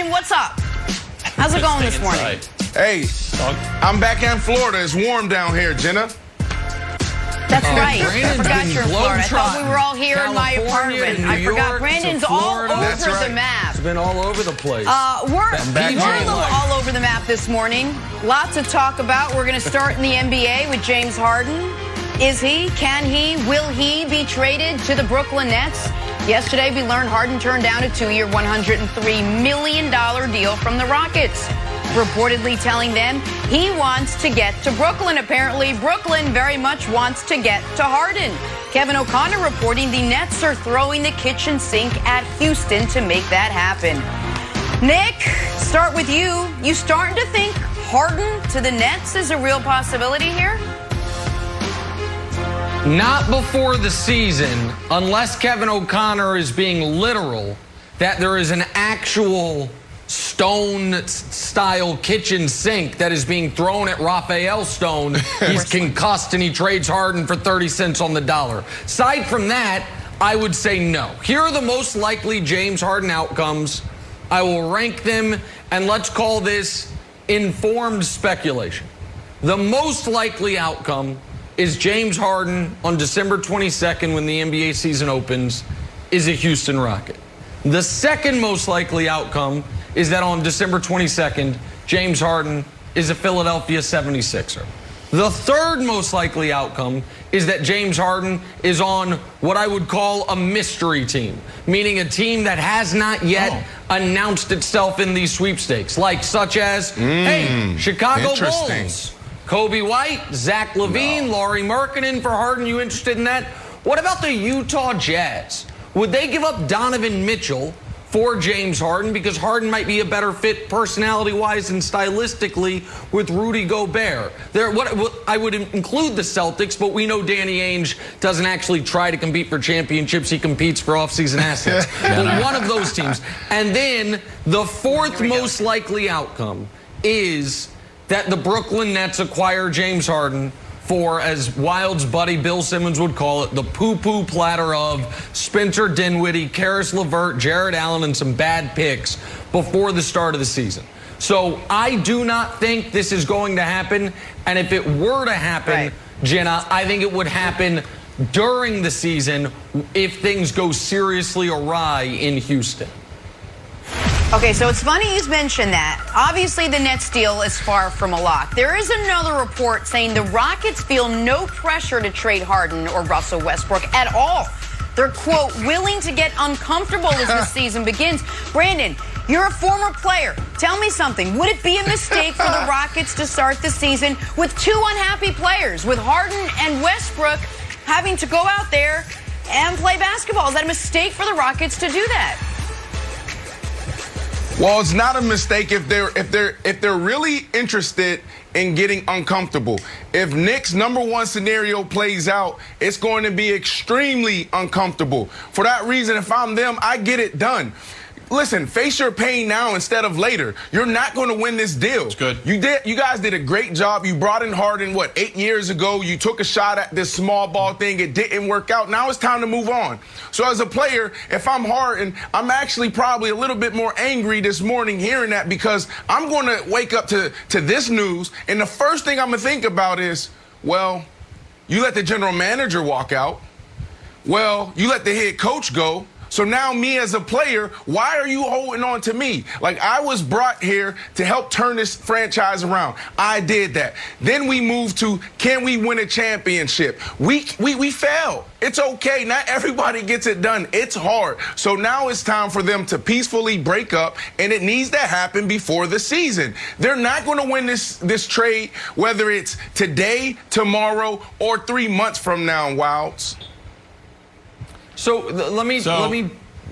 Brandon, what's up? How's it going this morning? Hey, I'm back in Florida. It's warm down here, Jenna. That's right. I Brandon's forgot been you're in Florida. I thought we globetrotting. were all here in my California, apartment. New I forgot York, Brandon's to all Florida. over That's right. the map. It's been all over the place. We're a back little home. all over the map this morning. Lots to talk about. We're going to start in the NBA with James Harden. Is he? Can he? Will he be traded to the Brooklyn Nets? Yesterday, we learned Harden turned down a 2-year, $103 million deal from the Rockets, reportedly telling them he wants to get to Brooklyn. Apparently, Brooklyn very much wants to get to Harden. Kevin O'Connor reporting the Nets are throwing the kitchen sink at Houston to make that happen. Nick, start with you. You starting to think Harden to the Nets is a real possibility here? Not before the season, unless Kevin O'Connor is being literal, that there is an actual Stone-style kitchen sink that is being thrown at Raphael Stone. He's concussed and he trades Harden for 30 cents on the dollar. Aside from that, I would say no. Here are the most likely James Harden outcomes. I will rank them, and let's call this informed speculation. The most likely outcome is James Harden on December 22nd when the NBA season opens is a Houston Rocket. The second most likely outcome is that on December 22nd, James Harden is a Philadelphia 76er. The third most likely outcome is that James Harden is on what I would call a mystery team, meaning a team that has not yet announced itself in these sweepstakes, like such as, hey, Chicago Bulls, Kobe White, Zach LaVine, Lauri Markkanen for Harden. You interested in that? What about the Utah Jazz? Would they give up Donovan Mitchell for James Harden because Harden might be a better fit personality-wise and stylistically with Rudy Gobert? I would include the Celtics, but we know Danny Ainge doesn't actually try to compete for championships. He competes for offseason assets. But one of those teams. And then the fourth most likely outcome is that the Brooklyn Nets acquire James Harden for, as Wild's buddy Bill Simmons would call it, the poo-poo platter of Spencer Dinwiddie, Karis LeVert, Jared Allen, and some bad picks before the start of the season. So I do not think this is going to happen. And if it were to happen, Jenna, I think it would happen during the season if things go seriously awry in Houston. Okay, so it's funny you mentioned that. Obviously, the Nets deal is far from a lock. There is another report saying the Rockets feel no pressure to trade Harden or Russell Westbrook at all. They're, quote, willing to get uncomfortable as the season begins. Brandon, you're a former player. Tell me something. Would it be a mistake for the Rockets to start the season with two unhappy players, with Harden and Westbrook having to go out there and play basketball? Is that a mistake for the Rockets to do that? Well, it's not a mistake if they're really interested in getting uncomfortable. If Nick's number one scenario plays out, it's going to be extremely uncomfortable. For that reason, if I'm them, I get it done. Listen, face your pain now instead of later. You're not going to win this deal. It's good. You guys did a great job. You brought in Harden, 8 years ago? You took a shot at this small ball thing. It didn't work out. Now it's time to move on. So as a player, if I'm Harden, I'm actually probably a little bit more angry this morning hearing that, because I'm going to wake up to this news, and the first thing I'm going to think about is, well, you let the general manager walk out. Well, you let the head coach go. So now me as a player, why are you holding on to me? Like, I was brought here to help turn this franchise around. I did that. Then we moved to, can we win a championship? We failed. It's okay. Not everybody gets it done. It's hard. So now it's time for them to peacefully break up, and it needs to happen before the season. They're not going to win this trade, whether it's today, tomorrow, or 3 months from now, Wilds. So let me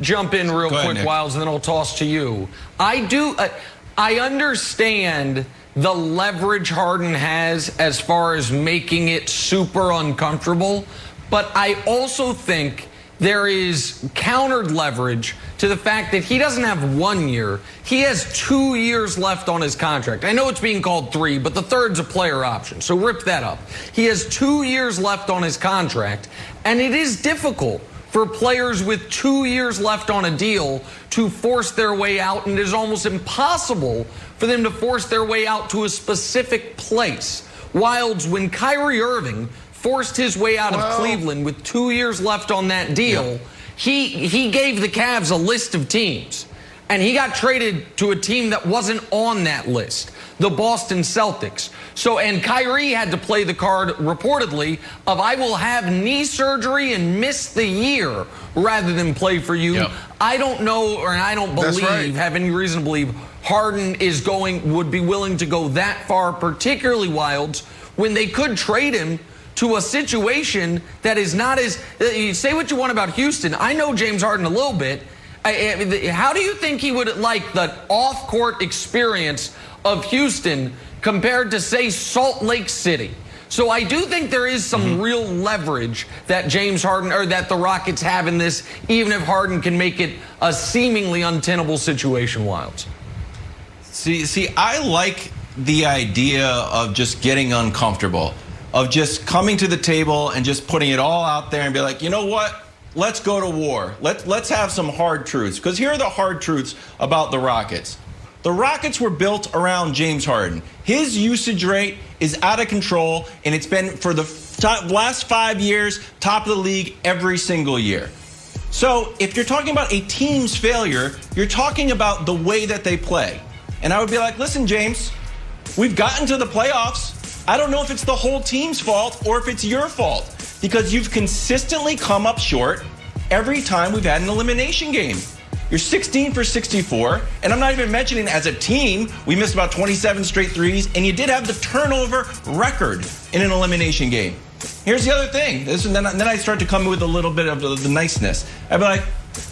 jump in real quick, Nick. Wiles, and then I'll toss to you. I understand the leverage Harden has as far as making it super uncomfortable, but I also think there is countered leverage to the fact that he doesn't have 1 year. He has 2 years left on his contract. I know it's being called 3, but the third's a player option, so rip that up. He has 2 years left on his contract, and it is difficult for players with 2 years left on a deal to force their way out, and it is almost impossible for them to force their way out to a specific place. Wilds, when Kyrie Irving forced his way out of Cleveland with 2 years left on that deal, he gave the Cavs a list of teams, and he got traded to a team that wasn't on that list, the Boston Celtics. So, and Kyrie had to play the card, reportedly, of I will have knee surgery and miss the year rather than play for you. I don't know, or I don't believe, have any reason to believe Harden would be willing to go that far, particularly Wilds, when they could trade him to a situation that is not as, you say what you want about Houston. I know James Harden a little bit. How do you think he would like the off-court experience of Houston compared to, say, Salt Lake City? So I do think there is some real leverage that James Harden, or that the Rockets have in this, even if Harden can make it a seemingly untenable situation, Wilds. See, I like the idea of just getting uncomfortable, of just coming to the table and just putting it all out there and be like, you know what? Let's go to war. Let's have some hard truths. Because here are the hard truths about the Rockets. The Rockets were built around James Harden. His usage rate is out of control, and it's been for the last 5 years, top of the league every single year. So if you're talking about a team's failure, you're talking about the way that they play. And I would be like, listen, James, we've gotten to the playoffs. I don't know if it's the whole team's fault or if it's your fault, because you've consistently come up short every time we've had an elimination game. You're 16 for 64, and I'm not even mentioning as a team, we missed about 27 straight threes, and you did have the turnover record in an elimination game. Here's the other thing. Then I start to come in with a little bit of the niceness. I'd be like,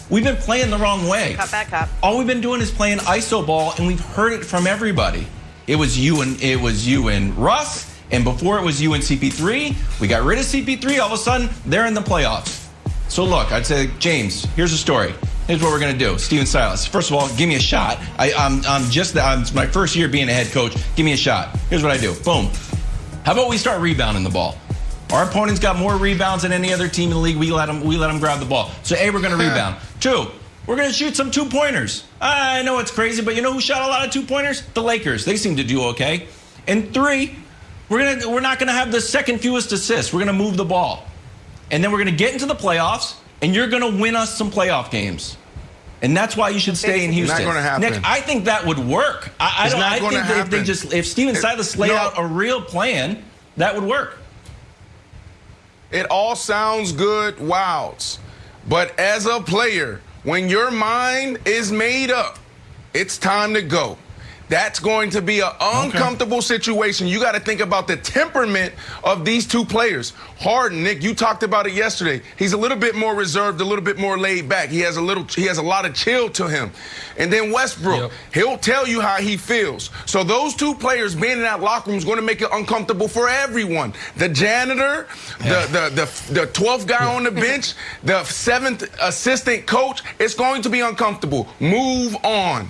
we've been playing the wrong way. Cut back up. All we've been doing is playing iso ball, and we've heard it from everybody. It was you and Russ, and before it was you and CP3. We got rid of CP3. All of a sudden, they're in the playoffs. So look, I'd say, James, here's the story. Here's what we're gonna do. Steven Silas. First of all, give me a shot. It's my first year being a head coach. Give me a shot. Here's what I do. Boom. How about we start rebounding the ball? Our opponent's got more rebounds than any other team in the league. We let them grab the ball. So A, we're gonna rebound. 2, we're gonna shoot some 2-pointers. I know it's crazy, but you know who shot a lot of 2-pointers? The Lakers. They seem to do okay. And 3, we're not gonna have the second fewest assists. We're gonna move the ball. And then we're gonna get into the playoffs, and you're gonna win us some playoff games. And that's why you should stay in Houston. Not gonna happen. Nick, I think that would work. I think if Steven Silas laid out a real plan, that would work. It all sounds good, Wilds. But as a player, when your mind is made up, it's time to go. That's going to be an uncomfortable situation. You got to think about the temperament of these two players. Harden, Nick, you talked about it yesterday. He's a little bit more reserved, a little bit more laid back. He has a lot of chill to him. And then Westbrook, he'll tell you how he feels. So those two players being in that locker room is going to make it uncomfortable for everyone. The janitor, the 12th guy on the bench, the 7th assistant coach. It's going to be uncomfortable. Move on.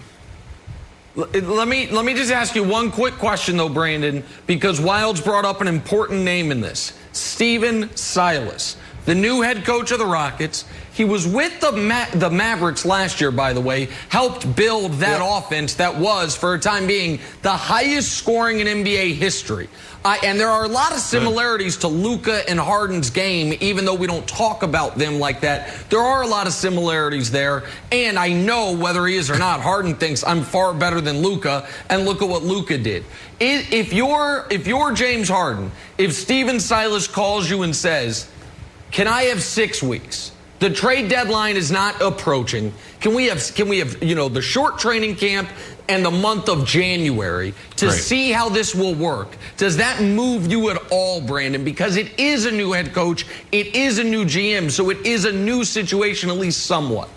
Let me just ask you one quick question, though, Brandon, because Wilds brought up an important name in this. Steven Silas, the new head coach of the Rockets. He was with the Mavericks last year, by the way, helped build that offense that was, for a time being, the highest scoring in NBA history. And there are a lot of similarities to Luka and Harden's game, even though we don't talk about them like that. There are a lot of similarities there. And I know whether he is or not, Harden thinks I'm far better than Luka, and look at what Luka did. If you're James Harden, if Steven Silas calls you and says, can I have 6 weeks? The trade deadline is not approaching. Can we have the short training camp and the month of January to see how this will work? Does that move you at all, Brandon? Because it is a new head coach, it is a new GM, so it is a new situation, at least somewhat.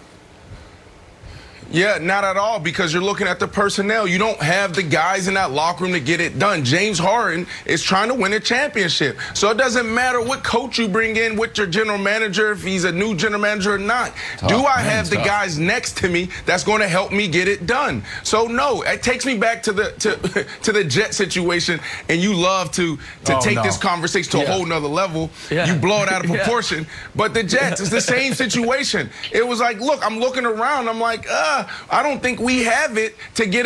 Yeah, not at all, because you're looking at the personnel. You don't have the guys in that locker room to get it done. James Harden is trying to win a championship. So it doesn't matter what coach you bring in, with your general manager, if he's a new general manager or not. Do I have the guys next to me that's going to help me get it done? So no, it takes me back to the Jet situation, and you love to take this conversation to a whole nother level. You blow it out of proportion. But the Jets is the same situation. It was like, look, I'm looking around, I'm like, I don't think we have it to get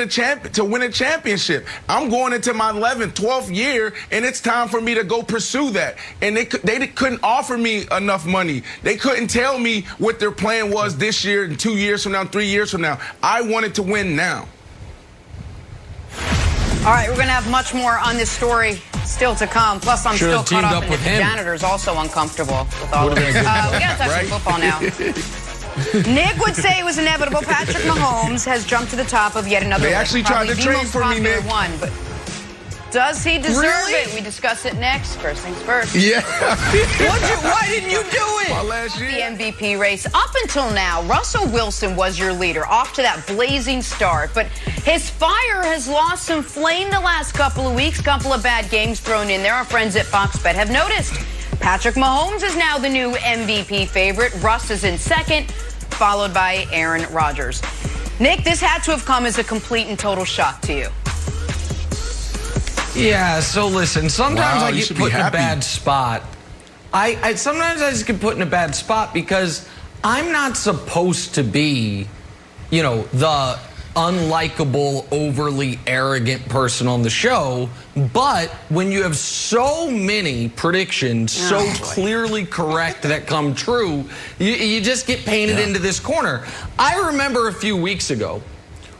to win a championship. I'm going into my 11th, 12th year, and it's time for me to go pursue that. And they couldn't offer me enough money. They couldn't tell me what their plan was this year and 2 years from now, 3 years from now. I wanted to win now. All right, we're going to have much more on this story still to come. Plus, I'm still caught up in the janitor's also uncomfortable with all of this. We got to talk some football now. Nick would say it was inevitable. Patrick Mahomes has jumped to the top of yet another. They actually tried to trade for me, Nick. But does he deserve it? We discuss it next. First things first. Yeah. Why didn't you do it? My last year. The MVP race. Up until now, Russell Wilson was your leader, off to that blazing start. But his fire has lost some flame the last couple of weeks. Couple of bad games thrown in there. Our friends at Fox Bet have noticed. Patrick Mahomes is now the new MVP favorite. Russ is in second, followed by Aaron Rodgers. Nick, this had to have come as a complete and total shock to you. Yeah, so listen, sometimes I get put in a bad spot. Sometimes I just get put in a bad spot because I'm not supposed to be, the unlikable, overly arrogant person on the show. But when you have so many predictions so clearly correct that come true, you just get painted into this corner. I remember a few weeks ago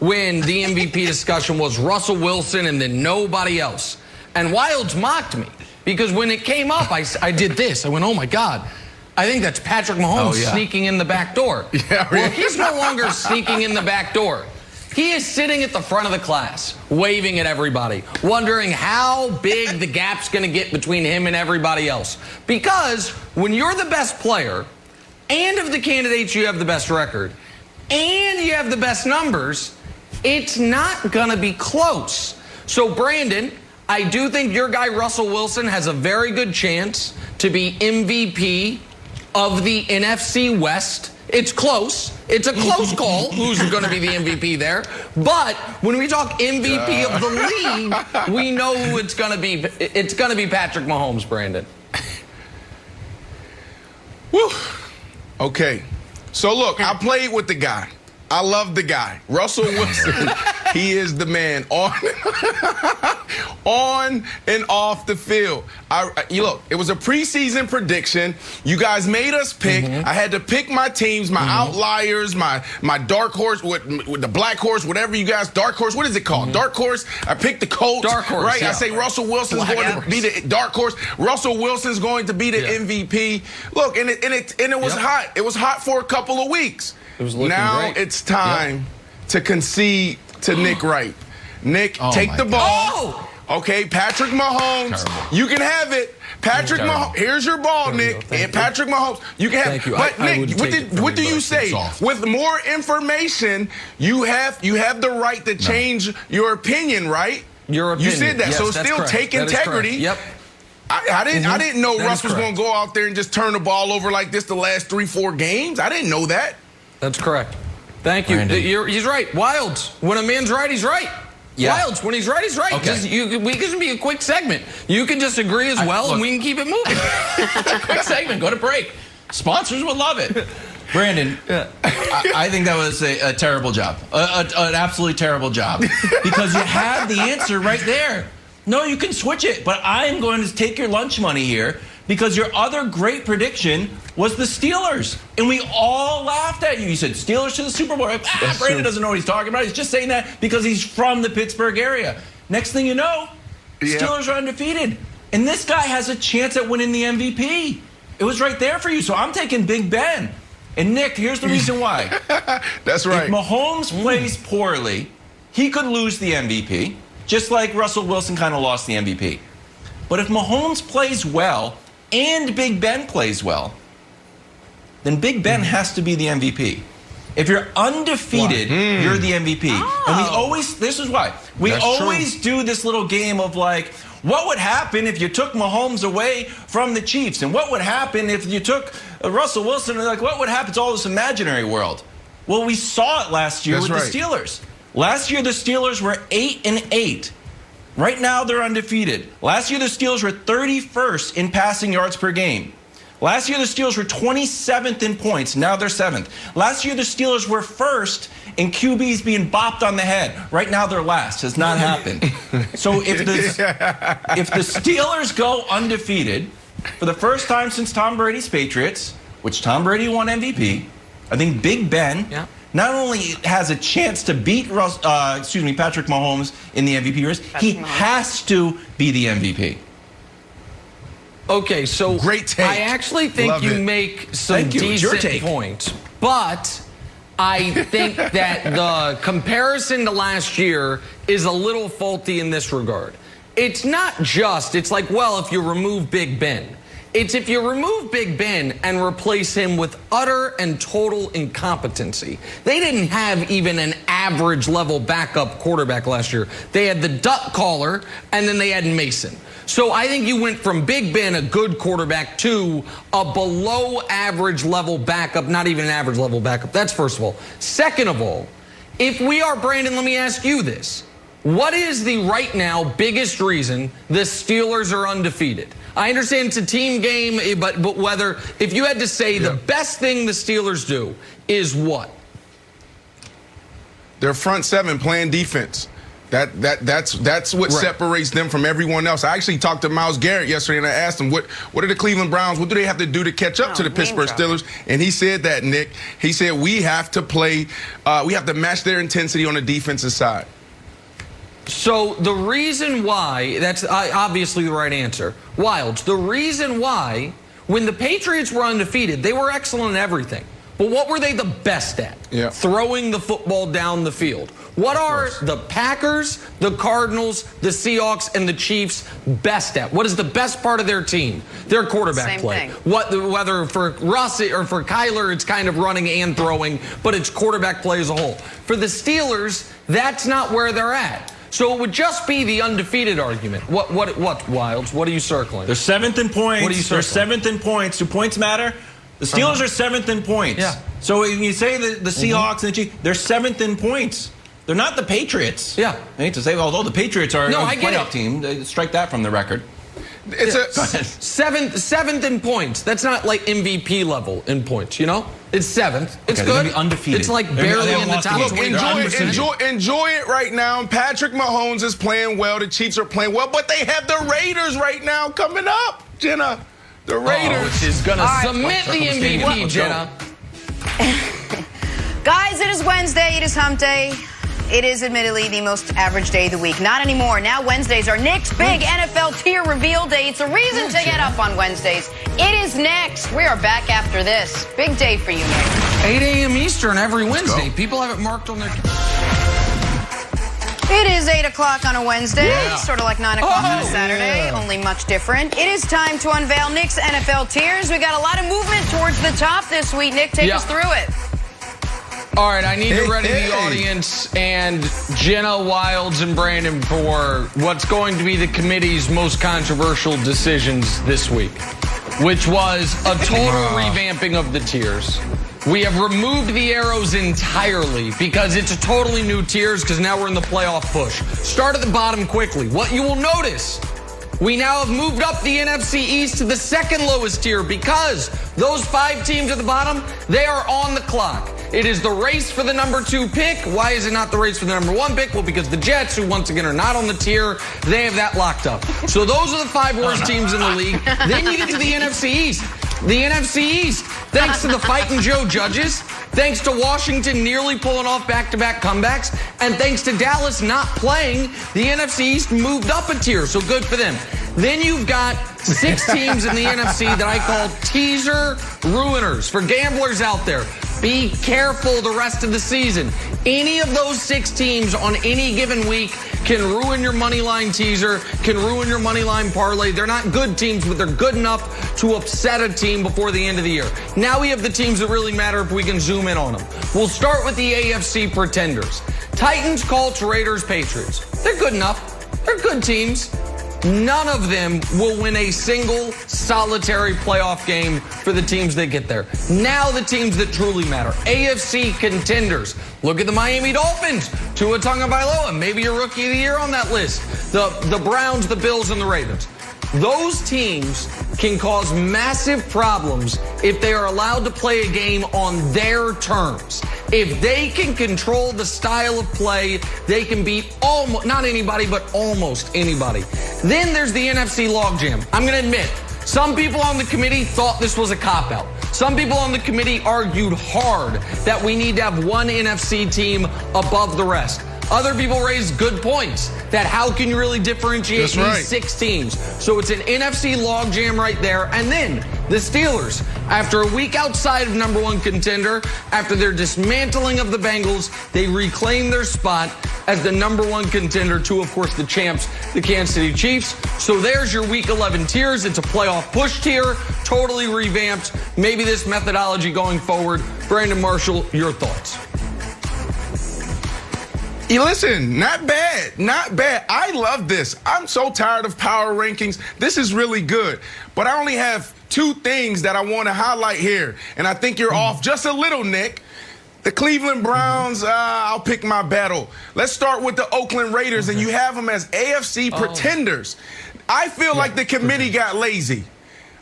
when the MVP discussion was Russell Wilson and then nobody else. And Wilds mocked me because when it came up, I did this. I went, oh my God. I think that's Patrick Mahomes sneaking in the back door. Well, he's no longer sneaking in the back door. He is sitting at the front of the class, waving at everybody, wondering how big the gap's going to get between him and everybody else. Because when you're the best player, and of the candidates you have the best record, and you have the best numbers, it's not going to be close. So, Brandon, I do think your guy Russell Wilson has a very good chance to be MVP of the NFC West. It's close. It's a close call who's going to be the MVP there. But when we talk MVP of the league, we know who it's going to be. It's going to be Patrick Mahomes, Brandon. Woo. Okay. So, look, I played with the guy. I love the guy. Russell Wilson, he is the man on and off the field. Look, it was a preseason prediction. You guys made us pick. I had to pick my teams, my outliers, my dark horse, with the black horse, whatever you guys, dark horse, what is it called? Dark horse. I picked the Colts. Dark horse, right? I say Russell Wilson's going to be the dark horse. Russell Wilson's going to be the MVP. Look, and it was hot. It was hot for a couple of weeks. Now it's time to concede to Nick Wright. Nick, take the ball. Okay, Patrick Mahomes, you can have it. Patrick Mahomes, here's your ball, Nick. And Patrick Mahomes, you can have it. But Nick, what do you say? With more information, you have the right to change your opinion, right? Your opinion. You said that, so still take integrity. Yep. I didn't know Russ was going to go out there and just turn the ball over like this the last 3-4 games. I didn't know that. That's correct. Thank you. He's right. Wilds. When a man's right, he's right. Yeah. Wilds. When he's right, he's right. Okay. We can be a quick segment. You can just agree as well, and we can keep it moving. Quick segment. Go to break. Sponsors would love it. Brandon, I think that was a terrible job. An absolutely terrible job. Because you had the answer right there. No, you can switch it. But I'm going to take your lunch money here because your other great prediction was the Steelers. And we all laughed at you. You said Steelers to the Super Bowl. Brandon doesn't know what he's talking about. He's just saying that because he's from the Pittsburgh area. Next thing you know, Steelers are undefeated. And this guy has a chance at winning the MVP. It was right there for you. So I'm taking Big Ben. And Nick, here's the reason why. That's right. If Mahomes plays poorly, he could lose the MVP, just like Russell Wilson kind of lost the MVP. But if Mahomes plays well and Big Ben plays well, then Big Ben has to be the MVP. If you're undefeated, you're the MVP. And we always, this is why, we always do this little game of like, what would happen if you took Mahomes away from the Chiefs? And what would happen if you took Russell Wilson? And like, what would happen to all this imaginary world? Well, we saw it last year with the Steelers. Last year, the Steelers were 8-8. Right now, they're undefeated. Last year, the Steelers were 31st in passing yards per game. Last year, the Steelers were 27th in points. Now they're 7th. Last year, the Steelers were 1st in QBs being bopped on the head. Right now, they're last. Has not happened. So if the Steelers go undefeated for the first time since Tom Brady's Patriots, which Tom Brady won MVP, I think Big Ben not only has a chance to beat Patrick Mahomes in the MVP race, he has to be the MVP. Okay, so great take. I actually think you make some decent points, but I think that the comparison to last year is a little faulty in this regard. It's not just, it's like, well, if you remove Big Ben. It's if you remove Big Ben and replace him with utter and total incompetency. They didn't have even an average level backup quarterback last year. They had the duck caller, and then they had Mason. So I think you went from Big Ben, a good quarterback, to a below average level backup, not even an average level backup. That's first of all. Second of all, if we are, Brandon, let me ask you this. What is the right now biggest reason the Steelers are undefeated? I understand it's a team game, but whether, if you had to say the best thing the Steelers do is what? Their front seven playing defense. That's what separates them from everyone else. I actually talked to Myles Garrett yesterday, and I asked him, what are the Cleveland Browns, what do they have to do to catch up to the Pittsburgh Steelers? And he said that, Nick. He said, we have to play, we have to match their intensity on the defensive side. So the reason why, that's obviously the right answer. Wilds, the reason why, when the Patriots were undefeated, they were excellent at everything. But what were they the best at? Throwing the football down the field. What are the Packers, the Cardinals, the Seahawks, and the Chiefs best at? What is the best part of their team? Their quarterback play. Whether for Russ or for Kyler, it's kind of running and throwing, but it's quarterback play as a whole. For the Steelers, that's not where they're at. So it would just be the undefeated argument. What, Wilds? What are you circling? They're 7th in points. What are you circling? They're 7th in points. Do points matter? The Steelers are 7th in points. Yeah. So when you say the Seahawks and the Chiefs, they're 7th in points. They're not the Patriots. Yeah. I hate to say, although the Patriots are a playoff team, they strike that from the record. It's seventh in points. That's not like MVP level in points, you know? It's 7th. It's good. Undefeated. It's like barely in the top 20. Enjoy it right now. Patrick Mahomes is playing well. The Chiefs are playing well, but they have the Raiders right now coming up, Jenna. The Raiders. Which is going to submit the MVP, Jenna. Guys, it is Wednesday. It is hump day. It is admittedly the most average day of the week. Not anymore. Now Wednesdays are Nick's big NFL tier reveal day. It's a reason to get up on Wednesdays. It is next. We are back after this. Big day for you, Nick. 8 a.m. Eastern every Wednesday. People have it marked on their... It is 8 o'clock on a Wednesday, sort of like 9 o'clock on a Saturday, only much different. It is time to unveil Nick's NFL tiers. We got a lot of movement towards the top this week. Nick, take us through it. All right, I need to ready the audience and Jenna, Wilds, and Brandon for what's going to be the committee's most controversial decisions this week, which was a total revamping of the tiers. We have removed the arrows entirely because it's a totally new tiers because now we're in the playoff push. Start at the bottom quickly. What you will notice, we now have moved up the NFC East to the second lowest tier because those 5 teams at the bottom, they are on the clock. It is the race for the number 2 pick. Why is it not the race for the number 1 pick? Well, because the Jets, who once again are not on the tier, they have that locked up. So those are the 5 worst teams in the league. Then you get to the NFC East. The NFC East, thanks to the Fightin' Joe judges, thanks to Washington nearly pulling off back-to-back comebacks, and thanks to Dallas not playing, the NFC East moved up a tier, so good for them. Then you've got 6 teams in the NFC that I call teaser ruiners for gamblers out there. Be careful the rest of the season. Any of those 6 teams on any given week can ruin your money line teaser, can ruin your money line parlay. They're not good teams, but they're good enough to upset a team before the end of the year. Now we have the teams that really matter if we can zoom in on them. We'll start with the AFC pretenders. Titans, Colts, Raiders, Patriots. They're good enough. They're good teams. None of them will win a single solitary playoff game for the teams that get there. Now the teams that truly matter. AFC contenders. Look at the Miami Dolphins. Tua Tagovailoa, maybe your rookie of the year on that list. The Browns, the Bills, and the Ravens. Those teams can cause massive problems if they are allowed to play a game on their terms. If they can control the style of play, they can beat almost, not anybody, but almost anybody. Then there's the NFC logjam. I'm going to admit, some people on the committee thought this was a cop-out. Some people on the committee argued hard that we need to have one NFC team above the rest. Other people raised good points that how can you really differentiate these 6 teams? So it's an NFC logjam right there. And then the Steelers, after a week outside of #1 contender, after their dismantling of the Bengals, they reclaim their spot as the #1 contender to, of course, the champs, the Kansas City Chiefs. So there's your Week 11 tiers. It's a playoff push tier, totally revamped. Maybe this methodology going forward. Brandon Marshall, your thoughts? Listen, not bad, not bad. I love this. I'm so tired of power rankings. This is really good. But I only have 2 things that I want to highlight here. And I think you're off just a little, Nick. The Cleveland Browns, I'll pick my battle. Let's start with the Oakland Raiders, and you have them as AFC pretenders. I feel like the committee got lazy.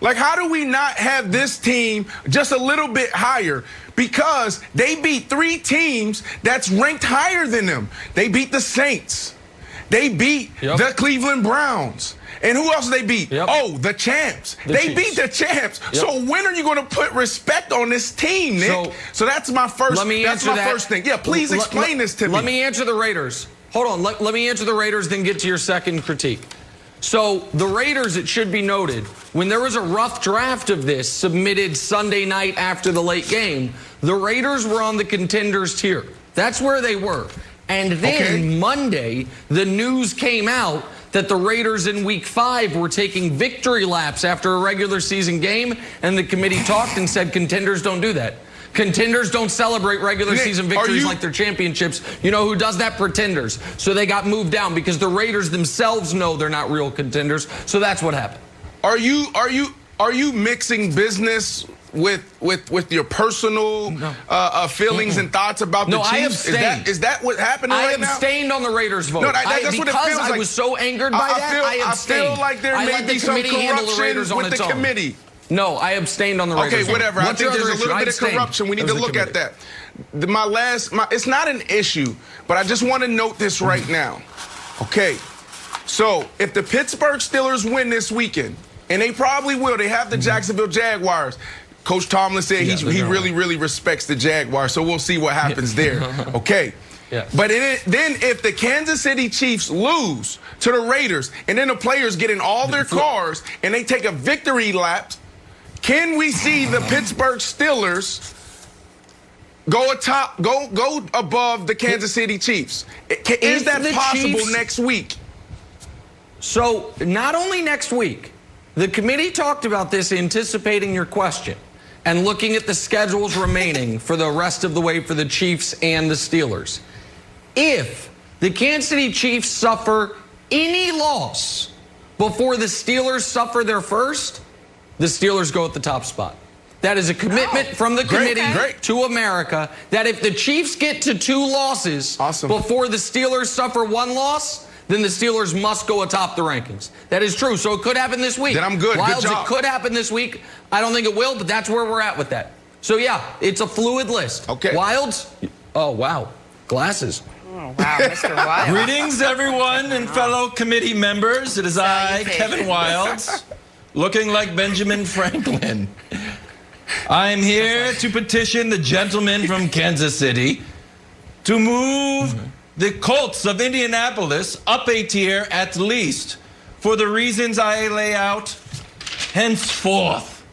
Like, how do we not have this team just a little bit higher? Because they beat 3 teams that's ranked higher than them. They beat the Saints. They beat the Cleveland Browns. And who else they beat? Oh, the champs. They beat the champs. So when are you going to put respect on this team, Nick? So that's my first. First thing. Yeah, please explain this to me. Let me answer the Raiders. Hold on. Let me answer the Raiders, then get to your second critique. So the Raiders, it should be noted, when there was a rough draft of this submitted Sunday night after the late game, the Raiders were on the contenders tier. That's where they were. And then Monday, the news came out that the Raiders in Week 5 were taking victory laps after a regular season game, and the committee talked and said contenders don't do that. Contenders don't celebrate regular season victories like their championships. You know who does that? Pretenders. So they got moved down because the Raiders themselves know they're not real contenders. So that's what happened. Are you mixing business with your personal feelings and thoughts about the Chiefs? I abstained. Is that what happened right now? I abstained on the Raiders vote. No, that's what it feels like. I was so angered by that, I abstained. I feel like there may be some corruption with the committee. No, I abstained on the Raiders. Okay, whatever. I think there's a little bit of corruption. We need to look at that. It's not an issue, but I just want to note this right now. Okay, so if the Pittsburgh Steelers win this weekend, and they probably will, they have the Jacksonville Jaguars. Coach Tomlin said he really respects the Jaguars, so we'll see what happens there. Okay. But then if the Kansas City Chiefs lose to the Raiders, and then the players get in all their cars and they take a victory lap, can we see the Pittsburgh Steelers go above the Kansas City Chiefs? Is that possible next week? So not only next week, the committee talked about this, anticipating your question and looking at the schedules remaining for the rest of the way for the Chiefs and the Steelers. If the Kansas City Chiefs suffer any loss before the Steelers suffer their first, the Steelers go at the top spot. That is a commitment from the committee to America that if the Chiefs get to 2 losses before the Steelers suffer 1 loss, then the Steelers must go atop the rankings. That is true. So it could happen this week. Then I'm good. Wilds, good job. It could happen this week. I don't think it will, but that's where we're at with that. So, yeah, it's a fluid list. Okay. Wilds? Oh, wow. Glasses. Oh, wow, Mr. Wilds. Greetings, everyone, and fellow committee members. It is I, Kevin Wilds, looking like Benjamin Franklin. I'm here to petition the gentleman from Kansas City to move the Colts of Indianapolis up a tier at least for the reasons I lay out henceforth.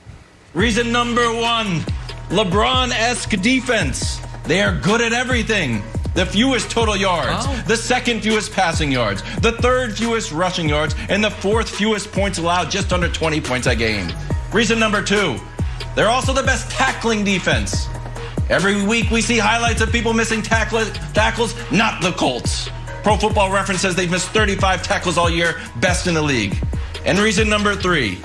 Reason number 1, LeBron-esque defense. They are good at everything. The fewest total yards, the second fewest passing yards, the third fewest rushing yards, and the fourth fewest points allowed, just under 20 points a game. Reason number 2, they're also the best tackling defense. Every week we see highlights of people missing tackles, not the Colts. Pro Football Reference says they've missed 35 tackles all year, best in the league. And reason number 3,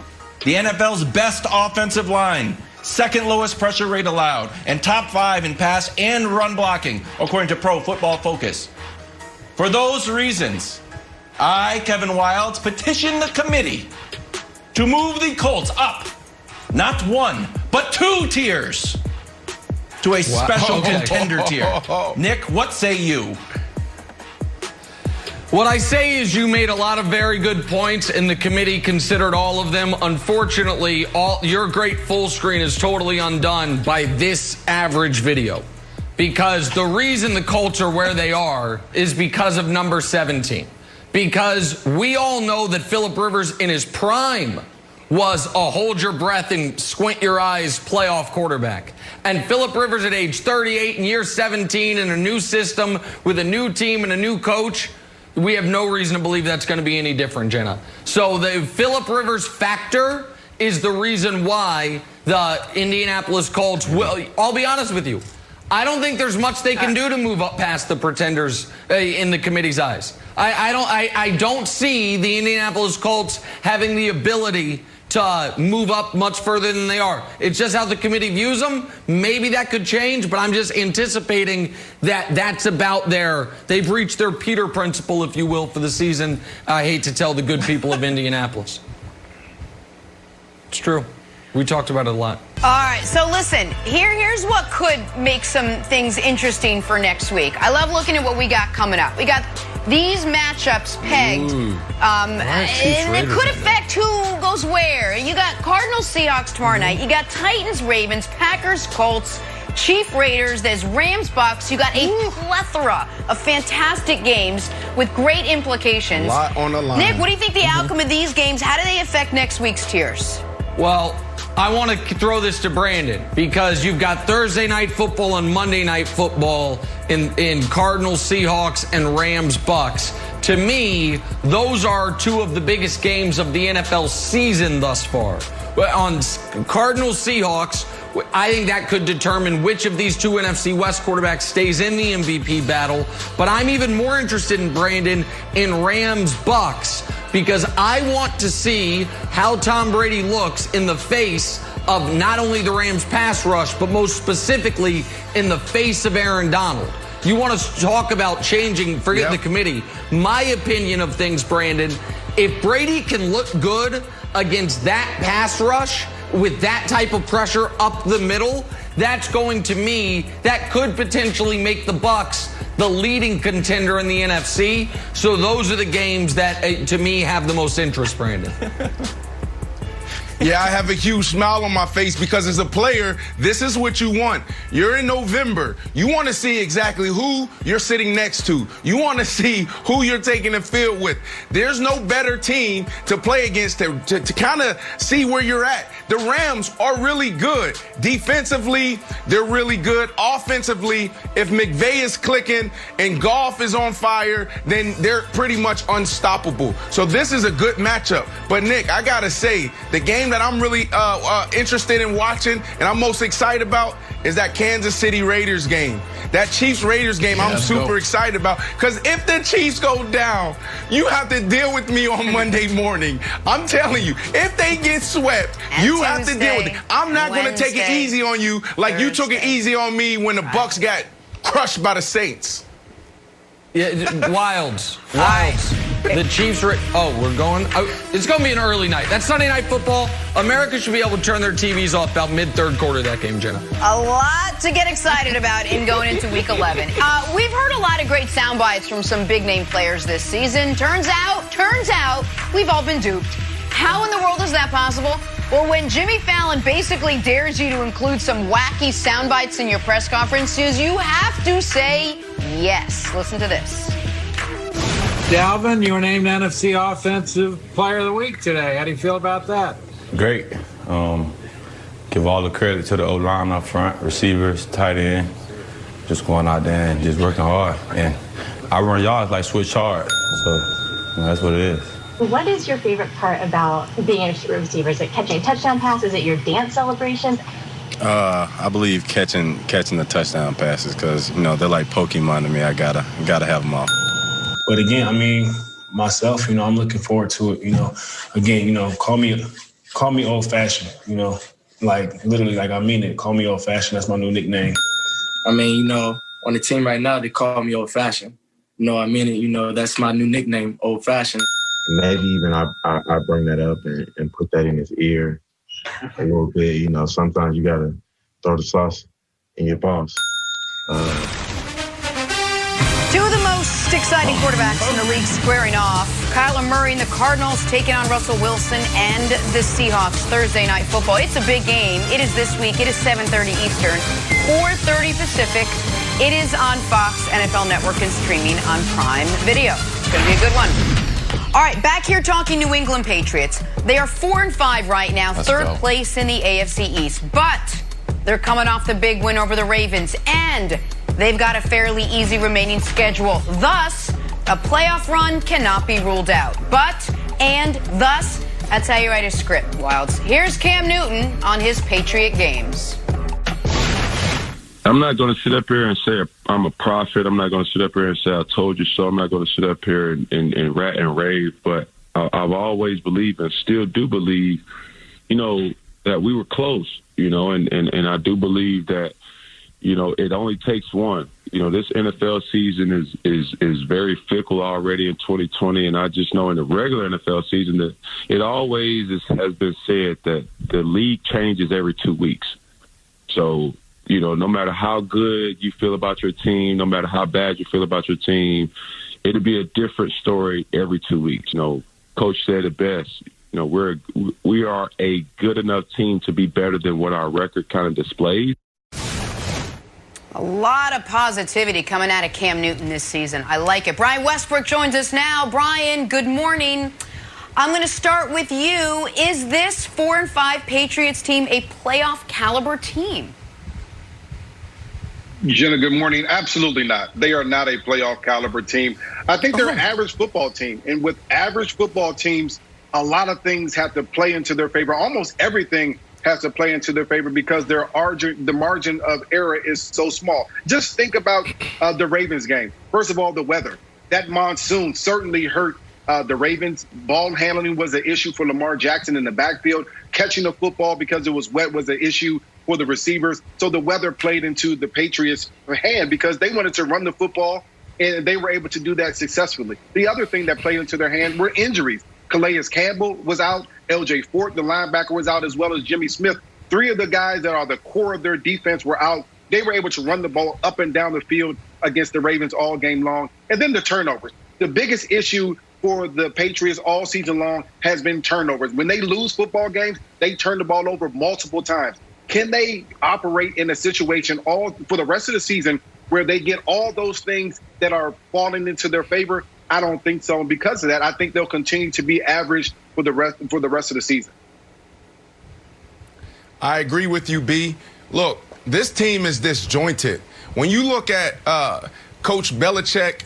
the NFL's best offensive line, second lowest pressure rate allowed, and top 5 in pass and run blocking, according to Pro Football Focus. For those reasons, I, Kevin Wildes, petition the committee to move the Colts up, not 1, but 2 tiers, to a special contender tier. Nick, what say you? What I say is you made a lot of very good points, and the committee considered all of them. Unfortunately, your great full screen is totally undone by this average video. Because the reason the Colts are where they are is because of number 17. Because we all know that Phillip Rivers in his prime was a hold your breath and squint your eyes playoff quarterback. And Phillip Rivers at age 38 in year 17 in a new system with a new team and a new coach, we have no reason to believe that's going to be any different, Jenna. So the Phillip Rivers factor is the reason why the Indianapolis Colts will. I'll be honest with you. I don't think there's much they can do to move up past the pretenders in the committee's eyes. I don't see the Indianapolis Colts having the ability to move up much further than they are. It's just how the committee views them. Maybe that could change, but I'm just anticipating that that's about they've reached their Peter principle, if you will, for the season. I hate to tell the good people of Indianapolis. It's true. We talked about it a lot. All right, so listen, here's what could make some things interesting for next week. I love looking at what we got coming up. We got these matchups pegged, and it could affect who goes where. You got Cardinals, Seahawks tomorrow night. You got Titans, Ravens, Packers, Colts, Chiefs, Raiders. There's Rams, Bucks. You got a plethora of fantastic games with great implications. A lot on the line. Nick, what do you think the outcome of these games? How do they affect next week's tiers? Well, I want to throw this to Brandon because you've got Thursday night football and Monday night football in Cardinals, Seahawks, and Rams, Bucks. To me, those are 2 of the biggest games of the NFL season thus far. On Cardinals, Seahawks, I think that could determine which of these 2 NFC West quarterbacks stays in the MVP battle. But I'm even more interested in, Brandon, in Rams, Bucks, because I want to see how Tom Brady looks in the face of not only the Rams pass rush, but most specifically in the face of Aaron Donald. You want to talk about changing, forget the committee. My opinion of things, Brandon, if Brady can look good against that pass rush with that type of pressure up the middle, that's going to me, that could potentially make the Bucks the leading contender in the NFC. So those are the games that, to me, have the most interest, Brandon. Yeah, I have a huge smile on my face because as a player, this is what you want. You're in November. You want to see exactly who you're sitting next to. You want to see who you're taking the field with. There's no better team to play against to kind of see where you're at. The Rams are really good. Defensively, they're really good. Offensively, if McVay is clicking and Goff is on fire, then they're pretty much unstoppable. So this is a good matchup. But, Nick, I got to say, the game that I'm really interested in watching and I'm most excited about is that Kansas City Raiders game. That Chiefs-Raiders game I'm super excited about because if the Chiefs go down, you have to deal with me on Monday morning. I'm telling you, if they get swept, you have to deal with it. I'm not going to take it easy on you like you took it easy on me when the Bucks got crushed by the Saints. Yeah, Wildes. The Chiefs we're going. It's going to be an early night. That's Sunday Night Football. America should be able to turn their TVs off about mid-third quarter of that game, Jenna. A lot to get excited about in going into Week 11. We've heard a lot of great sound bites from some big-name players this season. Turns out, we've all been duped. How in the world is that possible? Well, when Jimmy Fallon basically dares you to include some wacky sound bites in your press conferences, you have to say yes. Listen to this. Dalvin, you were named NFC Offensive Player of the Week today. How do you feel about that? Great. Give all the credit to the O-line up front, receivers, tight end, just going out there and just working hard. And I run yards like switch hard, so that's what it is. What is your favorite part about being a receiver? Is it catching touchdown passes? Is it your dance celebrations? I believe catching the touchdown passes because, they're like Pokemon to me. I gotta have them all. But again, I mean, myself, I'm looking forward to it. Again, call me old-fashioned, like literally, like I mean it. Call me old-fashioned. That's my new nickname. I mean, on the team right now, they call me old-fashioned. I mean it. That's my new nickname, old-fashioned. Maybe even I bring that up and put that in his ear a little bit. Sometimes you got to throw the sauce in your boss. Two of the most exciting quarterbacks in the league squaring off. Kyler Murray and the Cardinals taking on Russell Wilson and the Seahawks. Thursday Night Football. It's a big game. It is this week. It is 7:30 Eastern, 4:30 Pacific. It is on Fox NFL Network and streaming on Prime Video. It's going to be a good one. All right, back here talking New England Patriots. They are 4-5 right now, third place in the AFC East. But they're coming off the big win over the Ravens, and they've got a fairly easy remaining schedule. Thus, a playoff run cannot be ruled out. Thus, that's how you write a script, Wilds. Here's Cam Newton on his Patriot games. I'm not going to sit up here and say I'm a prophet. I'm not going to sit up here and say I told you so. I'm not going to sit up here and rat and rave. But I've always believed and still do believe, that we were close, and I do believe that, it only takes one. This NFL season is very fickle already in 2020, and I just know in the regular NFL season that it always has been said that the league changes every 2 weeks. So, no matter how good you feel about your team, no matter how bad you feel about your team, it'll be a different story every 2 weeks. Coach said it best. We are a good enough team to be better than what our record kind of displays. A lot of positivity coming out of Cam Newton this season. I like it. Brian Westbrook joins us now. Brian, good morning. I'm going to start with you. Is this 4-5 Patriots team a playoff caliber team? Jenna, good morning. Absolutely not. They are not a playoff caliber team. I think they're an average football team. And with average football teams, a lot of things have to play into their favor. Almost everything has to play into their favor because the margin of error is so small. Just think about the Ravens game. First of all, the weather. That monsoon certainly hurt the Ravens. Ball handling was an issue for Lamar Jackson in the backfield. Catching the football because it was wet was an issue for the receivers. So the weather played into the Patriots' hand because they wanted to run the football, and they were able to do that successfully. The other thing that played into their hand were injuries. Calais Campbell was out. L.J. Fort, the linebacker, was out, as well as Jimmy Smith. Three of the guys that are the core of their defense were out. They were able to run the ball up and down the field against the Ravens all game long. And then the turnovers. The biggest issue for the Patriots all season long has been turnovers. When they lose football games, they turn the ball over multiple times. Can they operate in a situation all for the rest of the season where they get all those things that are falling into their favor? I don't think so. And because of that, I think they'll continue to be average for the rest of the season. I agree with you, B. Look, this team is disjointed. When you look at Coach Belichick,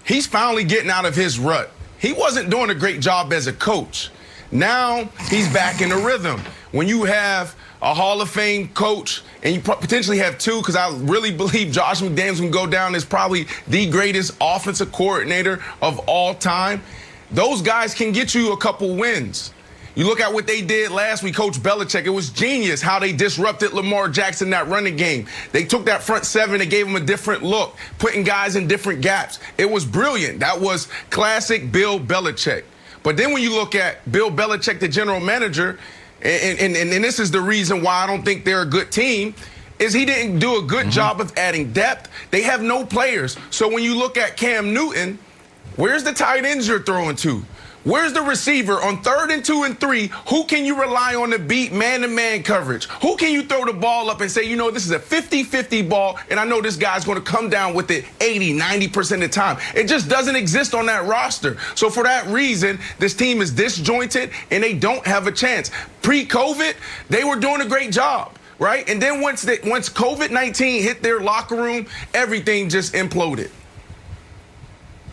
he's finally getting out of his rut. He wasn't doing a great job as a coach. Now he's back in the rhythm. When you have a Hall of Fame coach, and you potentially have two, because I really believe Josh McDaniels can go down as probably the greatest offensive coordinator of all time. Those guys can get you a couple wins. You look at what they did last week, Coach Belichick. It was genius how they disrupted Lamar Jackson, that running game. They took that front seven and gave him a different look, putting guys in different gaps. It was brilliant. That was classic Bill Belichick. But then when you look at Bill Belichick, the general manager, and this is the reason why I don't think they're a good team, is he didn't do a good job of adding depth. They have no players. So when you look at Cam Newton, where's the tight ends you're throwing to? Where's the receiver on 3rd and 2 and 3? Who can you rely on to beat man-to-man coverage? Who can you throw the ball up and say, you know, this is a 50-50 ball, and I know this guy's going to come down with it 80, 90% of the time. It just doesn't exist on that roster. So for that reason, this team is disjointed, and they don't have a chance. Pre-COVID, they were doing a great job, right? And then once COVID-19 hit their locker room, everything just imploded.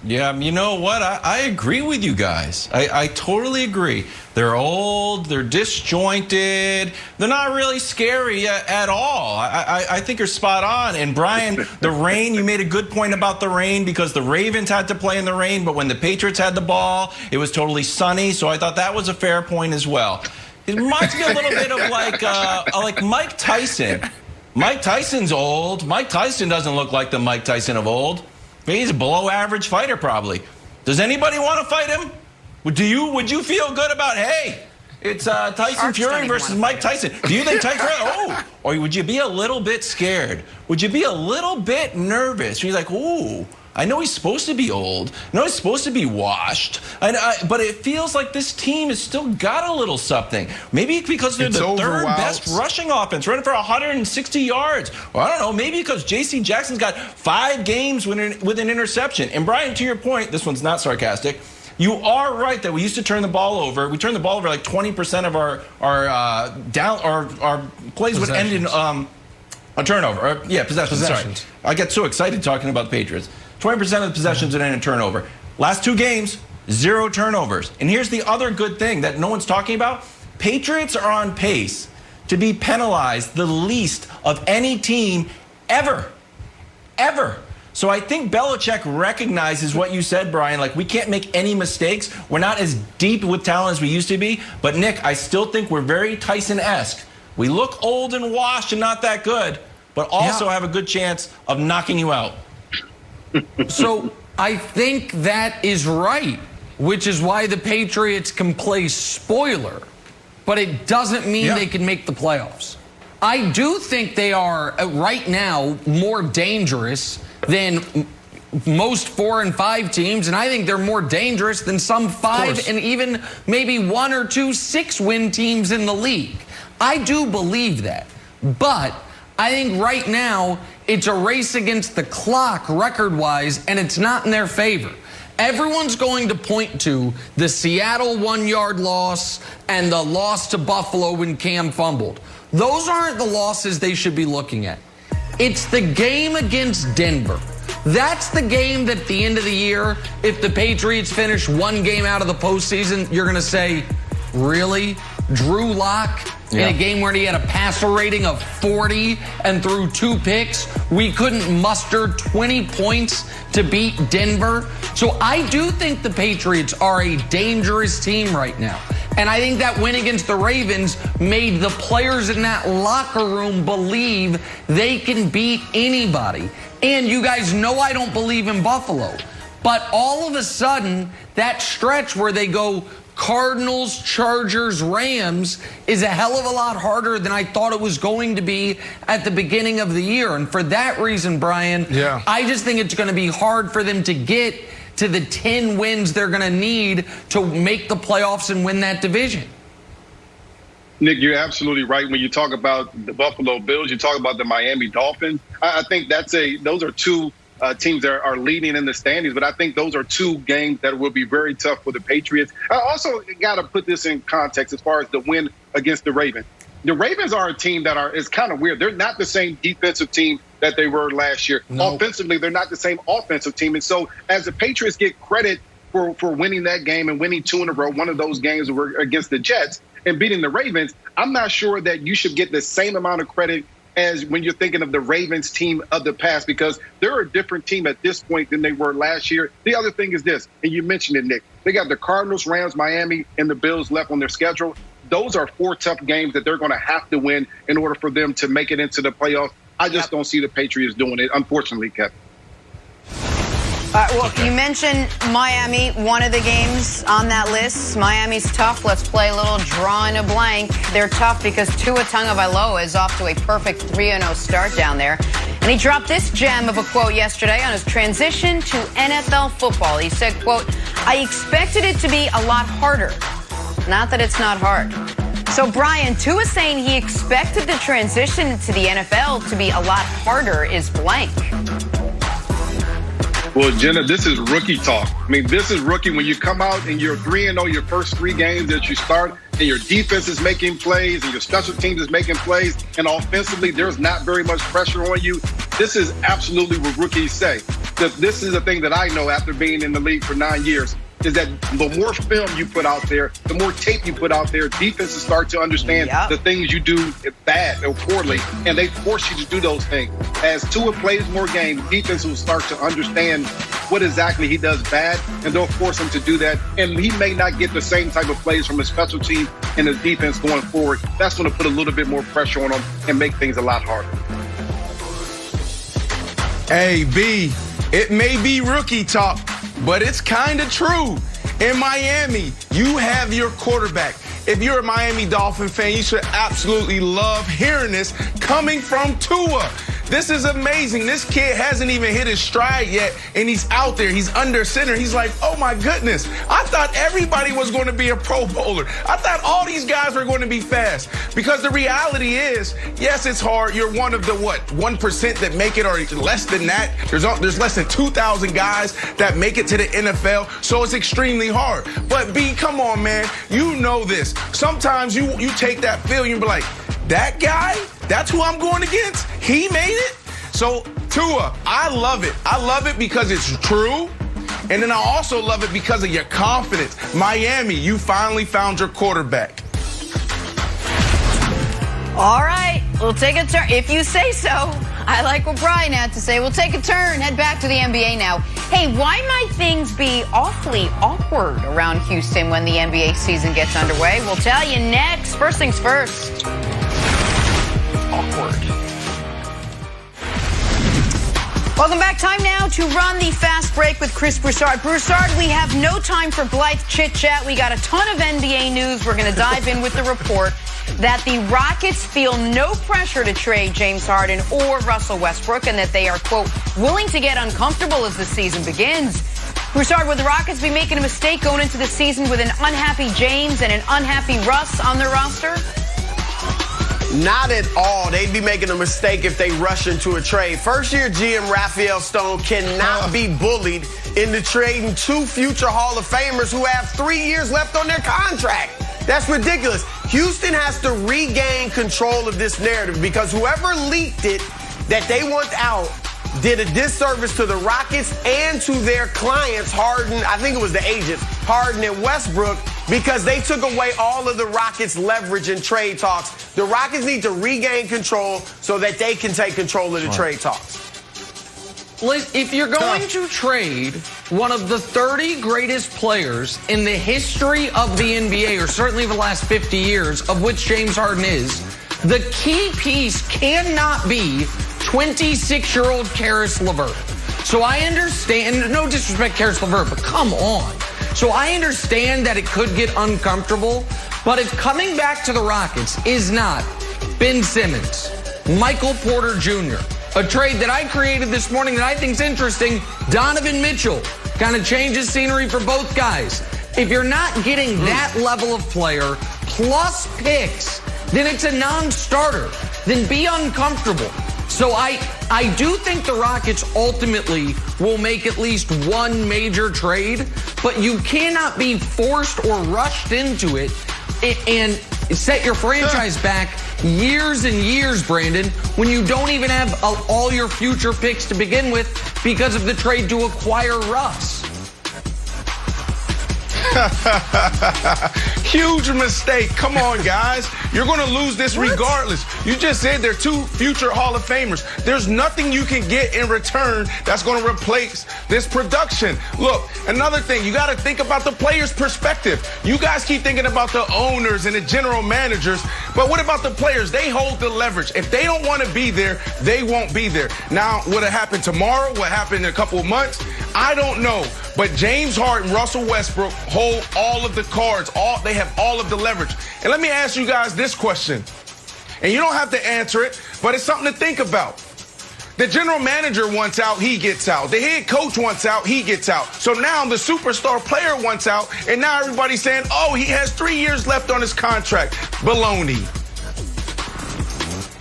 Yeah, you know what? I agree with you guys. I totally agree. They're old, they're disjointed, they're not really scary at all. I think you're spot on. And Brian, the rain, you made a good point about the rain because the Ravens had to play in the rain, but when the Patriots had the ball, it was totally sunny. So I thought that was a fair point as well. It reminds me a little bit of like Mike Tyson. Mike Tyson's old. Mike Tyson doesn't look like the Mike Tyson of old. He's a below-average fighter, probably. Does anybody want to fight him? Would you feel good about, hey, it's Tyson Fury versus Mike Tyson? Do you think Tyson? Oh, or would you be a little bit scared? Would you be a little bit nervous? You're like, ooh, I know he's supposed to be old. I know he's supposed to be washed. But it feels like this team has still got a little something. Maybe because they're the third best rushing offense, running for 160 yards. Or I don't know, maybe because J.C. Jackson's got 5 games with an interception. And Brian, to your point, this one's not sarcastic. You are right that we used to turn the ball over. We turned the ball over like 20% of our plays would end in a turnover. Possessions. Sorry. I get so excited talking about the Patriots. 20% of the possessions would end in turnover. Last 2 games, 0 turnovers. And here's the other good thing that no one's talking about. Patriots are on pace to be penalized the least of any team ever. Ever. So I think Belichick recognizes what you said, Brian. Like, we can't make any mistakes. We're not as deep with talent as we used to be. But, Nick, I still think we're very Tyson-esque. We look old and washed and not that good, but also have a good chance of knocking you out. So I think that is right, which is why the Patriots can play spoiler, but it doesn't mean they can make the playoffs. I do think they are right now more dangerous than most 4 and 5 teams, and I think they're more dangerous than some 5 and even maybe 1 or 2 6-win teams in the league. I do believe that, but I think right now it's a race against the clock record-wise, and it's not in their favor. Everyone's going to point to the Seattle 1-yard loss and the loss to Buffalo when Cam fumbled. Those aren't the losses they should be looking at. It's the game against Denver. That's the game that at the end of the year, if the Patriots finish 1 game out of the postseason, you're going to say, really? Drew Lock in a game where he had a passer rating of 40 and threw 2 picks. We couldn't muster 20 points to beat Denver. So I do think the Patriots are a dangerous team right now. And I think that win against the Ravens made the players in that locker room believe they can beat anybody. And you guys know I don't believe in Buffalo. But all of a sudden, that stretch where they go Cardinals, Chargers, Rams is a hell of a lot harder than I thought it was going to be at the beginning of the year. And for that reason, Brian, I just think it's going to be hard for them to get to the 10 wins they're going to need to make the playoffs and win that division. Nick, you're absolutely right. When you talk about the Buffalo Bills, you talk about the Miami Dolphins. I think those are 2 teams that are leading in the standings, but I think those are 2 games that will be very tough for the Patriots. I also got to put this in context as far as the win against the Ravens. The Ravens are a team it's kind of weird. They're not the same defensive team that they were last year. Nope. Offensively, they're not the same offensive team. And so as the Patriots get credit for winning that game and winning 2 in a row, one of those games were against the Jets and beating the Ravens, I'm not sure that you should get the same amount of credit as when you're thinking of the Ravens team of the past, because they're a different team at this point than they were last year. The other thing is this, and you mentioned it, Nick, they got the Cardinals, Rams, Miami, and the Bills left on their schedule. Those are 4 tough games that they're going to have to win in order for them to make it into the playoffs. I just don't see the Patriots doing it, unfortunately, Kevin. Well, you mentioned Miami, one of the games on that list. Miami's tough. Let's play a little draw in a blank. They're tough because Tua Tagovailoa is off to a perfect 3-0 start down there. And he dropped this gem of a quote yesterday on his transition to NFL football. He said, quote, "I expected it to be a lot harder. Not that it's not hard." So, Brian, Tua saying he expected the transition to the NFL to be a lot harder is blank. Well, Jenna, this is rookie talk. I mean, this is rookie when you come out and you're 3-0 your first 3 games that you start, and your defense is making plays and your special teams is making plays, and offensively there's not very much pressure on you. This is absolutely what rookies say. This is a thing that I know after being in the league for 9 years, is that the more film you put out there, the more tape you put out there, defenses start to understand the things you do bad or poorly, and they force you to do those things. As Tua plays more games, defenses will start to understand what exactly he does bad, and they'll force him to do that. And he may not get the same type of plays from his special team and his defense going forward. That's going to put a little bit more pressure on him and make things a lot harder. Hey, B, it may be rookie talk, but it's kind of true. In Miami, you have your quarterback. If you're a Miami Dolphin fan, you should absolutely love hearing this coming from Tua. This is amazing. This kid hasn't even hit his stride yet, and he's out there. He's under center. He's like, oh, my goodness. I thought everybody was going to be a Pro Bowler. I thought all these guys were going to be fast. Because the reality is, yes, it's hard. You're one of the, 1% that make it, or less than that. There's less than 2,000 guys that make it to the NFL, so it's extremely hard. But, B, come on, man. You know this. Sometimes you take that feel, you be like, that guy? That's who I'm going against? He made it? So, Tua, I love it. I love it because it's true. And then I also love it because of your confidence. Miami, you finally found your quarterback. All right, we'll take a turn. If you say so. I like what Brian had to say. We'll take a turn, head back to the NBA now. Hey, why might things be awfully awkward around Houston when the NBA season gets underway? We'll tell you next. First things first. Awkward. Welcome back. Time now to run the fast break with Chris Broussard. Broussard, we have no time for blithe chit-chat. We got a ton of NBA news. We're going to dive in with the report that the Rockets feel no pressure to trade James Harden or Russell Westbrook, and that they are, quote, willing to get uncomfortable as the season begins. Broussard, would the Rockets be making a mistake going into the season with an unhappy James and an unhappy Russ on their roster? Not at all. They'd be making a mistake if they rush into a trade. First-year GM Raphael Stone cannot be bullied into trading 2 future Hall of Famers who have 3 years left on their contract. That's ridiculous. Houston has to regain control of this narrative because whoever leaked it that they want out did a disservice to the Rockets and to their clients, Harden, I think it was the agents, Harden and Westbrook, because they took away all of the Rockets' leverage in trade talks. The Rockets need to regain control so that they can take control of the trade talks. If you're going to trade one of the 30 greatest players in the history of the NBA, or certainly the last 50 years, of which James Harden is, the key piece cannot be 26-year-old Karis LeVert. So I understand, no disrespect Karis LeVert, but come on. So I understand that it could get uncomfortable, but if coming back to the Rockets is not Ben Simmons, Michael Porter Jr., a trade that I created this morning that I think is interesting, Donovan Mitchell, kind of changes scenery for both guys. If you're not getting that level of player plus picks, then it's a non-starter. Then be uncomfortable. So I do think the Rockets ultimately will make at least one major trade, but you cannot be forced or rushed into it and set your franchise back years and years, Brandon, when you don't even have all your future picks to begin with because of the trade to acquire Russ. Huge mistake. Come on, guys. You're going to lose this regardless. You just said they're 2 future Hall of Famers. There's nothing you can get in return that's going to replace this production. Look, another thing, you got to think about the player's perspective. You guys keep thinking about the owners and the general managers, but what about the players? They hold the leverage. If they don't want to be there, they won't be there. Now, what'll happen tomorrow? What happened in a couple of months? I don't know. But James Harden, Russell Westbrook hold all of the cards. They have all of the leverage. And let me ask you guys this question. And you don't have to answer it, but it's something to think about. The general manager wants out, he gets out. The head coach wants out, he gets out. So now the superstar player wants out, and now everybody's saying, oh, he has 3 years left on his contract. Baloney.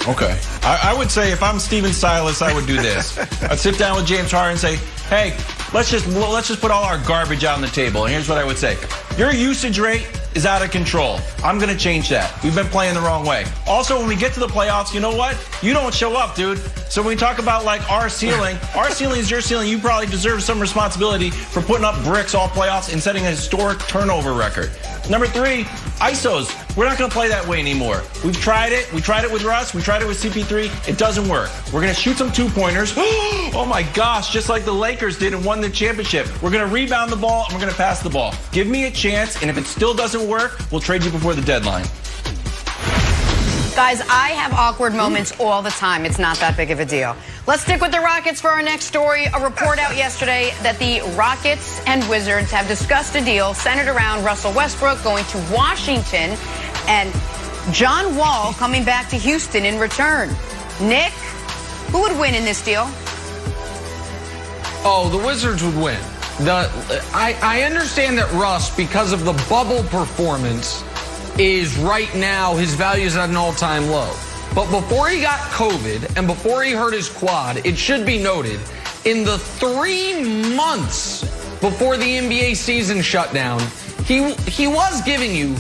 Okay. I would say if I'm Steven Silas, I would do this. I'd sit down with James Harden and say, hey, let's just put all our garbage out on the table. And here's what I would say. Your usage rate is out of control. I'm going to change that. We've been playing the wrong way. Also, when we get to the playoffs, you know what? You don't show up, dude. So when we talk about like our ceiling is your ceiling. You probably deserve some responsibility for putting up bricks all playoffs and setting a historic turnover record. Number 3, ISOs. We're not going to play that way anymore. We've tried it. We tried it with Russ. We tried it with CP3. It doesn't work. We're going to shoot some 2-pointers. Oh my gosh, just like the Lakers did and won the championship. We're going to rebound the ball and we're going to pass the ball. Give me a chance, and if it still doesn't work, we'll trade you before the deadline. Guys, I have awkward moments all the time. It's not that big of a deal. Let's stick with the Rockets for our next story. A report out yesterday that the Rockets and Wizards have discussed a deal centered around Russell Westbrook going to Washington and John Wall coming back to Houston in return. Nick, who would win in this deal? Oh, the Wizards would win. I understand that Russ, because of the bubble performance, is right now, his value is at an all-time low. But before he got COVID and before he hurt his quad, it should be noted, in the 3 months before the NBA season shut down, he was giving you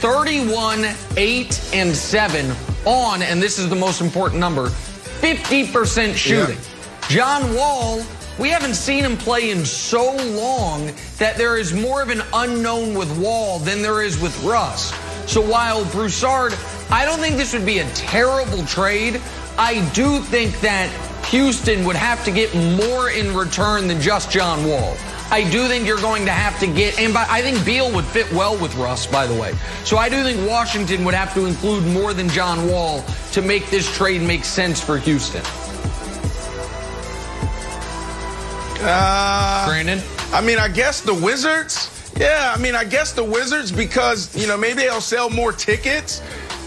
31, 8, and 7 on, and this is the most important number, 50% shooting. Yeah. John Wall, we haven't seen him play in so long that there is more of an unknown with Wall than there is with Russ. So while Broussard, I don't think this would be a terrible trade, I do think that Houston would have to get more in return than just John Wall. I do think you're going to have to get, and I think Beal would fit well with Russ, by the way. So I do think Washington would have to include more than John Wall to make this trade make sense for Houston. Brandon? I mean, I guess the Wizards. Yeah, I mean, I guess the Wizards because, maybe they'll sell more tickets,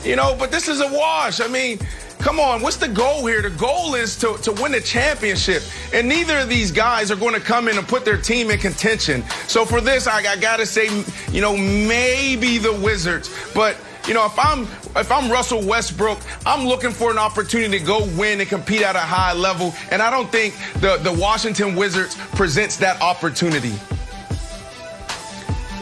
but this is a wash. I mean, come on, what's the goal here? The goal is to win a championship, and neither of these guys are going to come in and put their team in contention. So for this, I got to say, maybe the Wizards. But, if I'm Russell Westbrook, I'm looking for an opportunity to go win and compete at a high level, and I don't think the Washington Wizards presents that opportunity.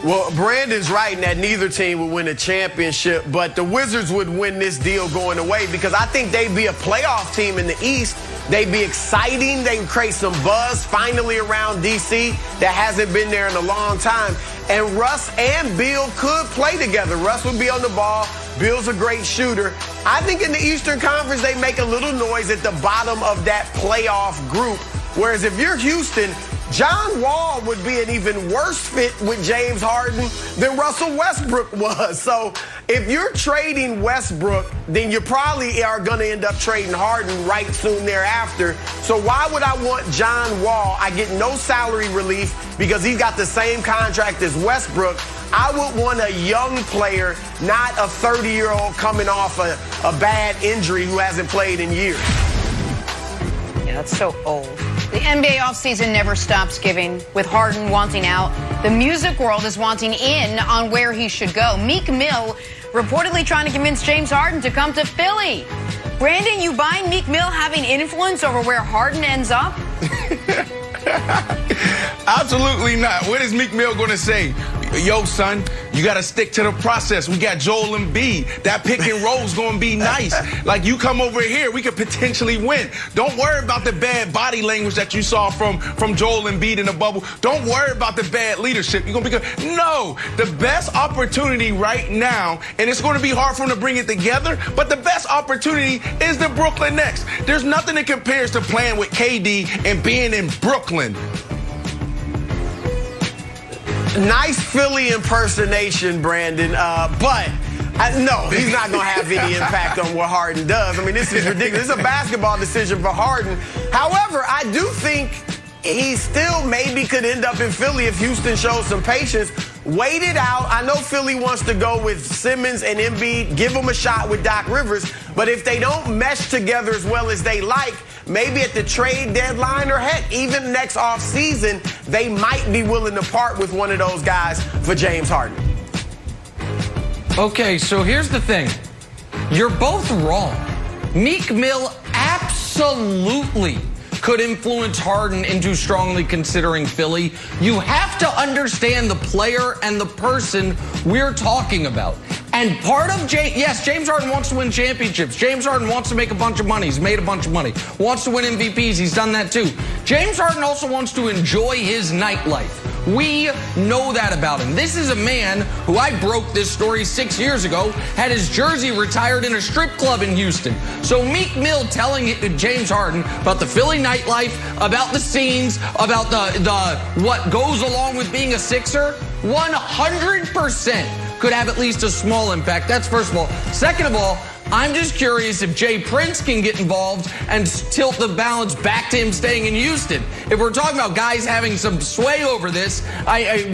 Well, Brandon's right in that neither team would win a championship, but the Wizards would win this deal going away because I think they'd be a playoff team in the East. They'd be exciting. They'd create some buzz finally around D.C. that hasn't been there in a long time. And Russ and Beal could play together. Russ would be on the ball. Beal's a great shooter. I think in the Eastern Conference, they make a little noise at the bottom of that playoff group. Whereas if you're Houston, John Wall would be an even worse fit with James Harden than Russell Westbrook was. So if you're trading Westbrook, then you probably are going to end up trading Harden right soon thereafter. So why would I want John Wall? I get no salary relief because he's got the same contract as Westbrook. I would want a young player, not a 30-year-old coming off a bad injury who hasn't played in years. Yeah, that's so old. The NBA offseason never stops giving, with Harden wanting out. The music world is wanting in on where he should go. Meek Mill reportedly trying to convince James Harden to come to Philly. Brandon, you buying Meek Mill having influence over where Harden ends up? Absolutely not. What is Meek Mill going to say? Yo, son, you got to stick to the process. We got Joel Embiid. That pick and roll's going to be nice. Like, you come over here, we could potentially win. Don't worry about the bad body language that you saw from Joel Embiid in the bubble. Don't worry about the bad leadership. You're going to be good. No, the best opportunity right now, and it's going to be hard for them to bring it together, but the best opportunity is the Brooklyn Nets. There's nothing that compares to playing with KD and being in Brooklyn. Nice Philly impersonation, Brandon, but no, he's not going to have any impact on what Harden does. I mean, this is ridiculous. This is a basketball decision for Harden. However, I do think he still maybe could end up in Philly if Houston shows some patience. Wait it out. I know Philly wants to go with Simmons and Embiid, give them a shot with Doc Rivers, but if they don't mesh together as well as they like, maybe at the trade deadline or heck, even next offseason, they might be willing to part with one of those guys for James Harden. Okay, so here's the thing. You're both wrong. Meek Mill absolutely could influence Harden into strongly considering Philly. You have to understand the player and the person we're talking about. And part of James Harden wants to win championships. James Harden wants to make a bunch of money. He's made a bunch of money. Wants to win MVPs. He's done that too. James Harden also wants to enjoy his nightlife. We know that about him. This is a man who, I broke this story 6 years ago, had his jersey retired in a strip club in Houston. So Meek Mill telling James Harden about the Philly nightlife, about the scenes, about the what goes along with being a Sixer, 100% could have at least a small impact. That's first of all. Second of all, I'm just curious if Jay Prince can get involved and tilt the balance back to him staying in Houston. If we're talking about guys having some sway over this,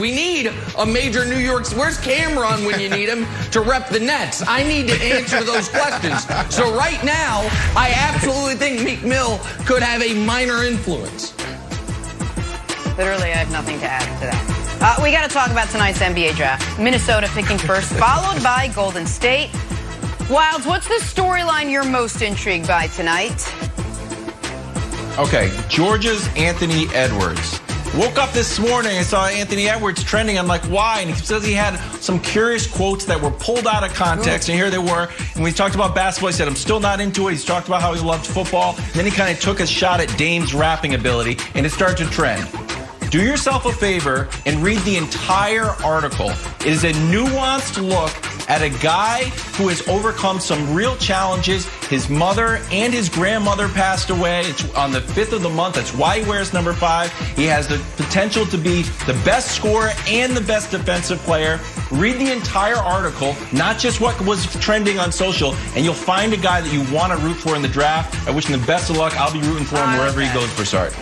we need a major New York. Where's Cameron when you need him to rep the Nets? I need to answer those questions. So right now, I absolutely think Meek Mill could have a minor influence. Literally, I have nothing to add to that. We got to talk about tonight's NBA draft. Minnesota picking first, followed by Golden State. Wilds, what's the storyline you're most intrigued by tonight? Okay, Georgia's Anthony Edwards. Woke up this morning and saw Anthony Edwards trending. I'm like, why? And he says he had some curious quotes that were pulled out of context, and here they were. And when he talked about basketball, he said, I'm still not into it. He's talked about how he loved football. And then he kind of took a shot at Dame's rapping ability, and it started to trend. Do yourself a favor and read the entire article. It is a nuanced look at a guy who has overcome some real challenges. His mother and his grandmother passed away. It's on the 5th of the month. That's why he wears number 5. He has the potential to be the best scorer and the best defensive player. Read the entire article, not just what was trending on social, and you'll find a guy that you want to root for in the draft. I wish him the best of luck. I'll be rooting for him wherever he goes, Broussard.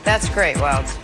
That's great, Wilds.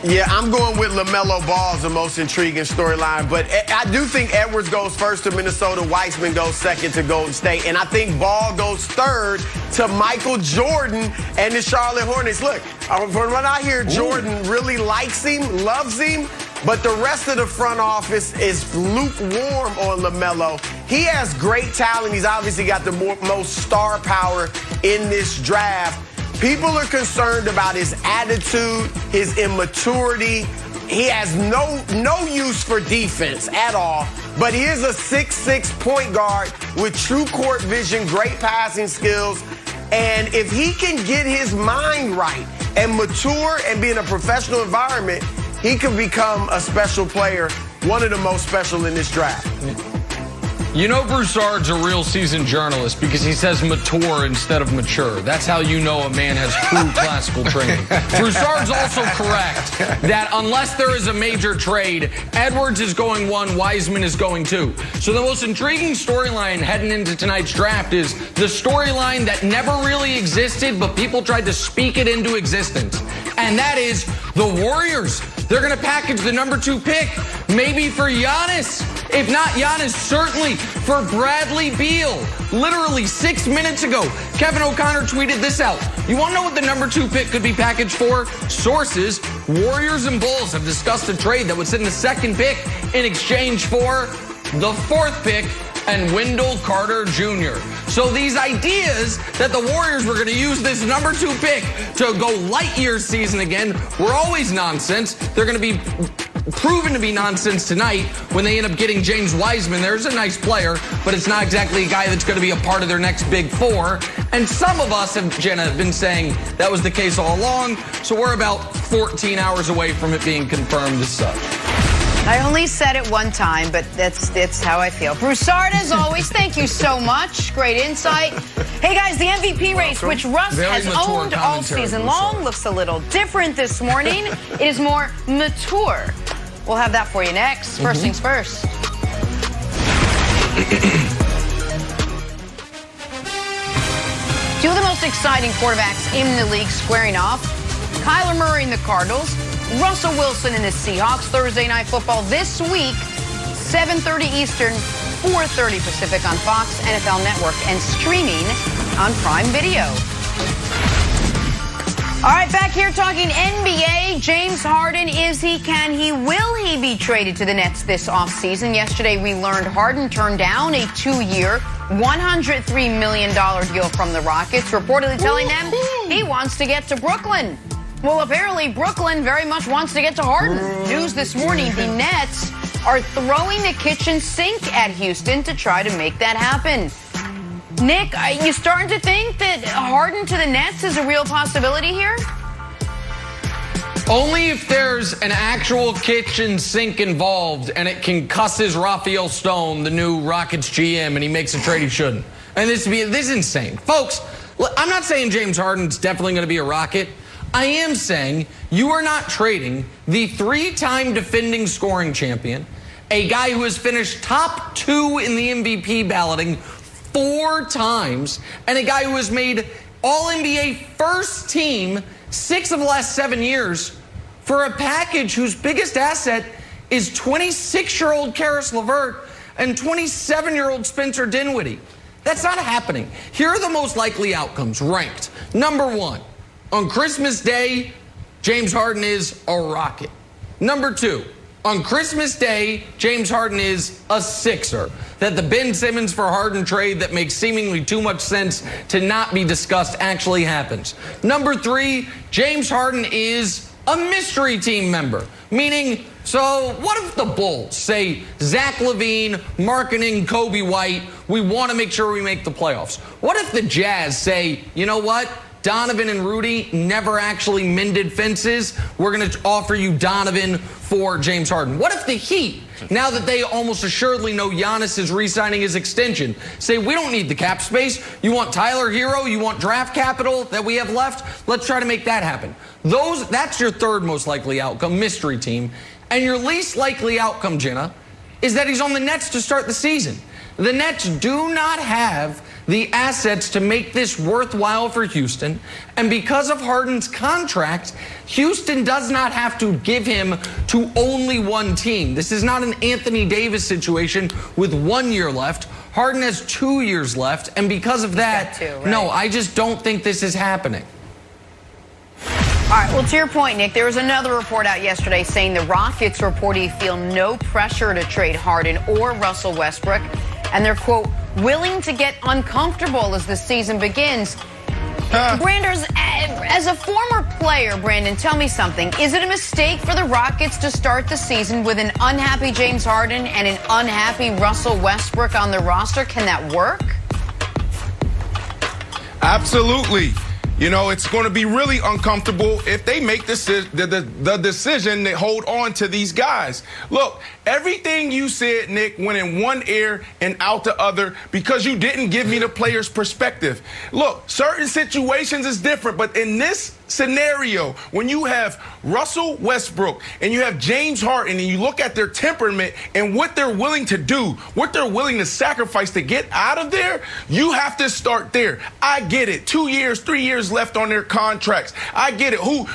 Yeah, I'm going with LaMelo Ball as the most intriguing storyline, but I do think Edwards goes first to Minnesota, Weissman goes second to Golden State, and I think Ball goes third to Michael Jordan and the Charlotte Hornets. Look, from what I hear, Jordan really likes him, loves him, but the rest of the front office is lukewarm on LaMelo. He has great talent. He's obviously got the most star power in this draft. People are concerned about his attitude, his immaturity. He has no use for defense at all, but he is a 6'6" point guard with true court vision, great passing skills. And if he can get his mind right and mature and be in a professional environment, he could become a special player, one of the most special in this draft. You know Broussard's a real seasoned journalist because he says mature instead of mature. That's how you know a man has true classical training. Broussard's also correct that unless there is a major trade, Edwards is going 1, Wiseman is going 2. So the most intriguing storyline heading into tonight's draft is the storyline that never really existed, but people tried to speak it into existence. And that is the Warriors. They're going to package the number 2 pick, maybe for Giannis. If not Giannis, certainly for Bradley Beal. Literally 6 minutes ago, Kevin O'Connor tweeted this out. You want to know what the number 2 pick could be packaged for? Sources, Warriors and Bulls have discussed a trade that would send the 2nd pick in exchange for the 4th pick and Wendell Carter Jr. So these ideas that the Warriors were going to use this number 2 pick to go light years season again were always nonsense. They're going to be proven to be nonsense tonight when they end up getting James Wiseman. There's a nice player, but it's not exactly a guy that's going to be a part of their next big 4. And some of us have, Jenna, been saying that was the case all along. So we're about 14 hours away from it being confirmed as such. I only said it one time, but that's how I feel. Broussard, as always, thank you so much. Great insight. Hey, guys, the MVP race, which Russ has owned all season long, looks a little different this morning. It is more mature. We'll have that for you next. First things first. Two of the most exciting quarterbacks in the league squaring off. Kyler Murray and the Cardinals. Russell Wilson and the Seahawks. Thursday Night Football this week, 7:30 Eastern, 4:30 Pacific on Fox, NFL Network, and streaming on Prime Video. All right, back here talking NBA. James Harden, is he, can he, will he be traded to the Nets this offseason? Yesterday we learned Harden turned down a 2-year, $103 million deal from the Rockets, reportedly telling them he wants to get to Brooklyn. Well, apparently Brooklyn very much wants to get to Harden. News this morning, the Nets are throwing the kitchen sink at Houston to try to make that happen. Nick, are you starting to think that Harden to the Nets is a real possibility here? Only if there's an actual kitchen sink involved and it concusses Raphael Stone, the new Rockets GM, and he makes a trade he shouldn't. And this is insane. Folks, I'm not saying James Harden's definitely going to be a Rocket. I am saying you are not trading the 3-time defending scoring champion, a guy who has finished top 2 in the MVP balloting 4 times, and a guy who has made All-NBA first team 6 of the last 7 years for a package whose biggest asset is 26-year-old Karis LeVert and 27-year-old Spencer Dinwiddie. That's not happening. Here are the most likely outcomes ranked. Number 1, on Christmas Day, James Harden is a Rocket. Number 2, on Christmas Day, James Harden is a Sixer. That the Ben Simmons for Harden trade that makes seemingly too much sense to not be discussed actually happens. Number 3, James Harden is a mystery team member. Meaning, so what if the Bulls say Zach LaVine, marketing Kobe White, we want to make sure we make the playoffs? What if the Jazz say, you know what? Donovan and Rudy never actually mended fences. We're going to offer you Donovan for James Harden. What if the Heat, now that they almost assuredly know Giannis is re-signing his extension, say we don't need the cap space. You want Tyler Hero? You want draft capital that we have left? Let's try to make that happen. That's your third most likely outcome, mystery team. And your least likely outcome, Jenna, is that he's on the Nets to start the season. The Nets do not have the assets to make this worthwhile for Houston. And because of Harden's contract, Houston does not have to give him to only one team. This is not an Anthony Davis situation with 1 year left. Harden has 2 years left. And because of that, no, I just don't think this is happening. All right, well, to your point, Nick, there was another report out yesterday saying the Rockets reportedly feel no pressure to trade Harden or Russell Westbrook. And they're, quote, willing to get uncomfortable as the season begins. Branders, as a former player, Brandon, tell me something. Is it a mistake for the Rockets to start the season with an unhappy James Harden and an unhappy Russell Westbrook on the roster? Can that work? Absolutely. You know, it's going to be really uncomfortable if they make the decision to hold on to these guys. Look, everything you said, Nick, went in one ear and out the other because you didn't give me the player's perspective. Look, certain situations is different, but in this scenario, when you have Russell Westbrook and you have James Harden and you look at their temperament and what they're willing to do, what they're willing to sacrifice to get out of there, you have to start there. I get it. 2 years, 3 years left on their contracts. I get it. Who,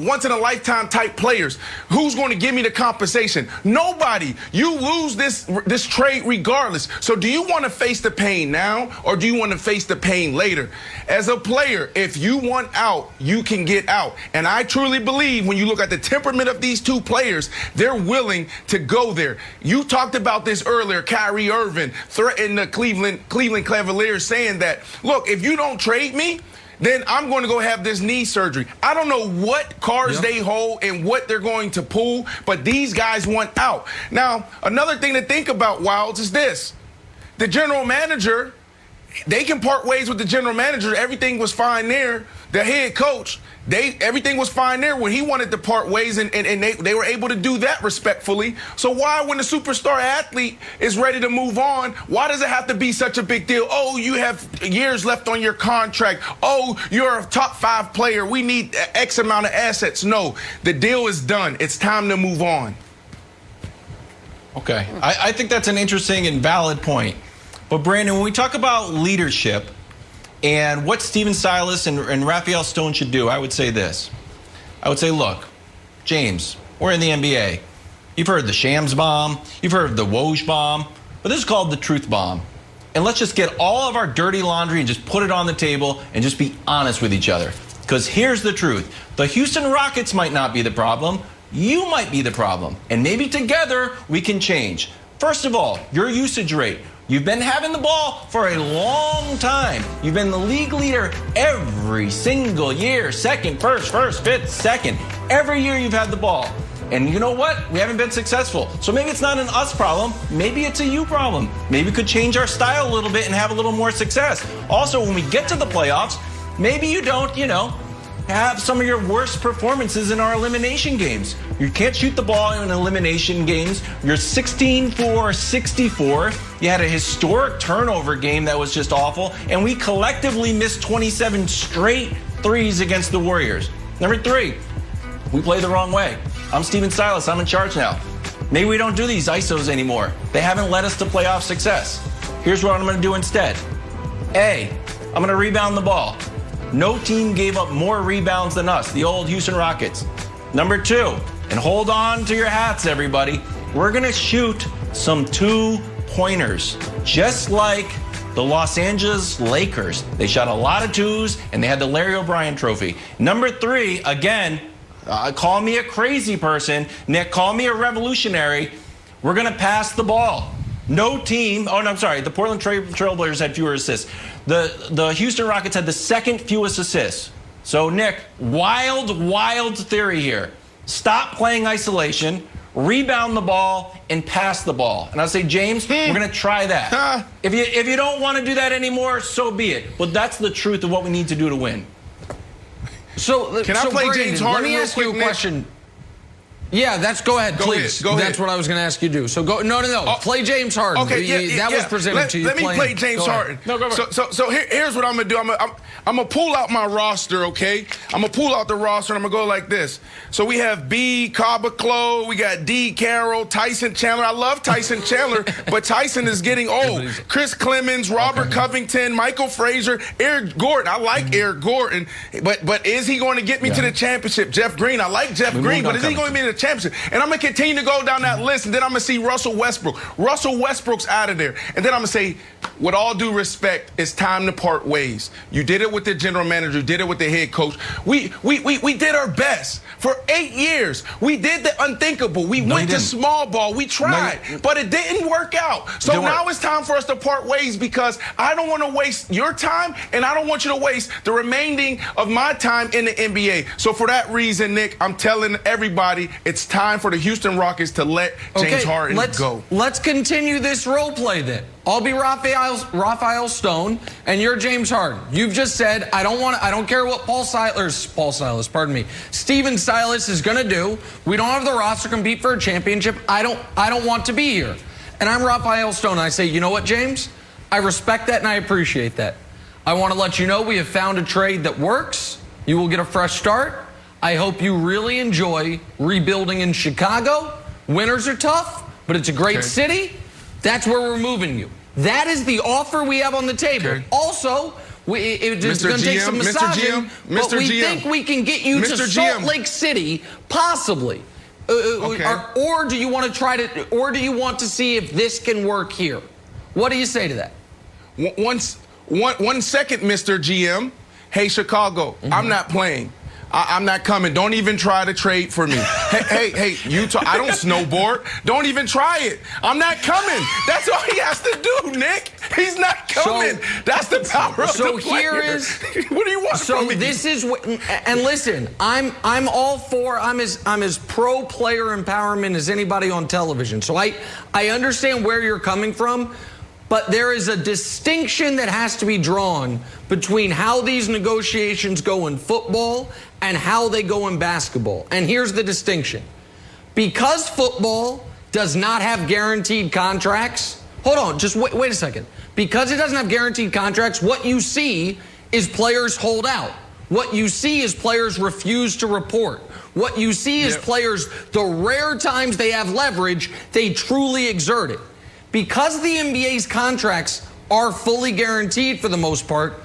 once in a lifetime type players. Who's going to give me the compensation? Nobody. You lose this trade regardless. So do you want to face the pain now or do you want to face the pain later? As a player, if you want out, you can get out. And I truly believe when you look at the temperament of these two players, they're willing to go there. You talked about this earlier. Kyrie Irving threatened the Cleveland Cavaliers saying that, look, if you don't trade me, then I'm going to go have this knee surgery. I don't know what cards they hold and what they're going to pull, but these guys want out. Now, another thing to think about, Wilds, is this. The general manager, they can part ways with the general manager. Everything was fine there. The head coach, everything was fine there when he wanted to part ways, and they were able to do that respectfully. So why, when the superstar athlete is ready to move on, why does it have to be such a big deal? Oh, you have years left on your contract. Oh, you're a top 5 player. We need X amount of assets. No, the deal is done. It's time to move on. Okay, I think that's an interesting and valid point. But Brandon, when we talk about leadership and what Steven Silas and Raphael Stone should do, I would say this. I would say, look, James, we're in the NBA. You've heard the Shams bomb. You've heard the Woj bomb. But this is called the truth bomb. And let's just get all of our dirty laundry and just put it on the table and just be honest with each other. Because here's the truth. The Houston Rockets might not be the problem. You might be the problem. And maybe together we can change. First of all, your usage rate. You've been having the ball for a long time. You've been the league leader every single year. Second, first, fifth, second. Every year you've had the ball. And you know what? We haven't been successful. So maybe it's not an us problem. Maybe it's a you problem. Maybe we could change our style a little bit and have a little more success. Also, when we get to the playoffs, maybe you don't, have some of your worst performances in our elimination games. You can't shoot the ball in elimination games. You're 16 for 64. You had a historic turnover game that was just awful. And we collectively missed 27 straight threes against the Warriors. Number 3, we play the wrong way. I'm Steven Silas. I'm in charge now. Maybe we don't do these ISOs anymore. They haven't led us to playoff success. Here's what I'm going to do instead. A, I'm going to rebound the ball. No team gave up more rebounds than us, the old Houston Rockets. Number 2, and hold on to your hats, everybody. We're going to shoot some 2-pointers, just like the Los Angeles Lakers. They shot a lot of 2s, and they had the Larry O'Brien trophy. Number 3, again, call me a crazy person. Nick, call me a revolutionary. We're going to pass the ball. No team, the Portland Trailblazers had fewer assists. The Houston Rockets had the second fewest assists. So, Nick, wild theory here. Stop playing isolation, rebound the ball, and pass the ball. And I'll say, James, we're going to try that. If you don't want to do that anymore, so be it. But that's the truth of what we need to do to win. So, can I play Brandon, James Harden? Let me ask you a question. Yeah, go ahead, please. Go ahead. That's what I was going to ask you to do. So go. No. Play James Harden. Okay, that was presented to you. Let me play James Harden. No, go ahead. So here's what I'm gonna do. I'm gonna pull out my roster. Okay, I'm gonna pull out the roster and I'm gonna go like this. So we have B, Caboclo, we got D, Carroll, Tyson Chandler. I love Tyson Chandler, but Tyson is getting old. Chris Clemens, Robert Covington, Michael Frazier, Eric Gordon. I like Eric Gordon, but is he going to get me to the championship? Jeff Green. I like Jeff Green, but is he going to be in the championship? And I'm going to continue to go down that list, and then I'm going to see Russell Westbrook. Russell Westbrook's out of there. And then I'm going to say, with all due respect, it's time to part ways. You did it with the general manager. You did it with the head coach. We did our best. For 8 years, we did the unthinkable. We went to small ball. We tried, but it didn't work out. So now it's time for us to part ways because I don't want to waste your time, and I don't want you to waste the remaining of my time in the NBA. So for that reason, Nick, I'm telling everybody it's time for the Houston Rockets to let James Harden go. Let's continue this role play then. I'll be Raphael Stone, and you're James Harden. You've just said, I don't care what Steven Silas is going to do. We don't have the roster to compete for a championship. I don't want to be here. And I'm Raphael Stone. And I say, you know what, James? I respect that and I appreciate that. I want to let you know we have found a trade that works. You will get a fresh start. I hope you really enjoy rebuilding in Chicago. Winters are tough, but it's a great city. That's where we're moving you. That is the offer we have on the table. Also, it's going to take some massaging, but we think we can get you to Salt Lake City, possibly. Or do you want to or do you want to see if this can work here? What do you say to that? One second, Mr. GM. Hey, Chicago, I'm not playing. I'm not coming. Don't even try to trade for me. Hey, Utah, I don't snowboard. Don't even try it. I'm not coming. That's all he has to do, Nick. He's not coming. That's the power of the player. So here is what do you want from me? So this is what, and listen, I'm all for, I'm as pro player empowerment as anybody on television. So I understand where you're coming from. But there is a distinction that has to be drawn between how these negotiations go in football and how they go in basketball. And here's the distinction. Because football does not have guaranteed contracts, hold on, just wait a second. Because it doesn't have guaranteed contracts, what you see is players hold out. What you see is players refuse to report. What you see is players, the rare times they have leverage, they truly exert it. Because the NBA's contracts are fully guaranteed for the most part,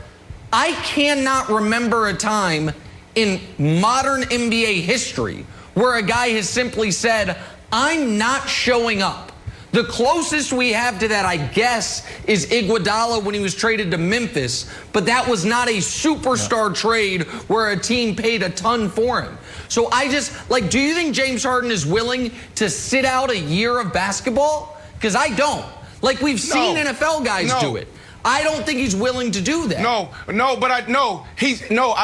I cannot remember a time in modern NBA history where a guy has simply said, I'm not showing up. The closest we have to that, I guess, is Iguodala when he was traded to Memphis, but that was not a superstar trade where a team paid a ton for him. So I just, like, do you think James Harden is willing to sit out a year of basketball? Because I don't. Like, we've seen NFL guys do it. I don't think he's willing to do that. I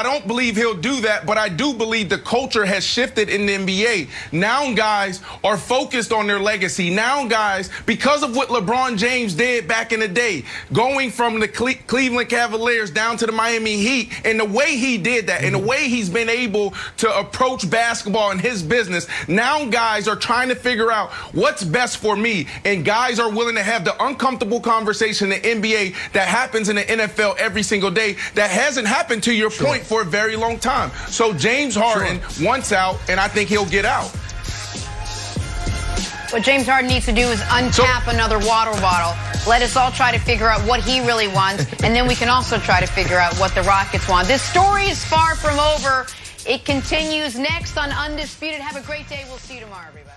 don't believe he'll do that, but I do believe the culture has shifted in the NBA. Now guys are focused on their legacy. Now guys, because of what LeBron James did back in the day, going from the Cleveland Cavaliers down to the Miami Heat, and the way he did that, and the way he's been able to approach basketball in his business, now guys are trying to figure out what's best for me, and guys are willing to have the uncomfortable conversation in the NBA that happens in the NFL every single day that hasn't happened, to your point, for a very long time. So James Harden wants out, and I think he'll get out. What James Harden needs to do is untap another water bottle. Let us all try to figure out what he really wants, and then we can also try to figure out what the Rockets want. This story is far from over. It continues next on Undisputed. Have a great day. We'll see you tomorrow, everybody.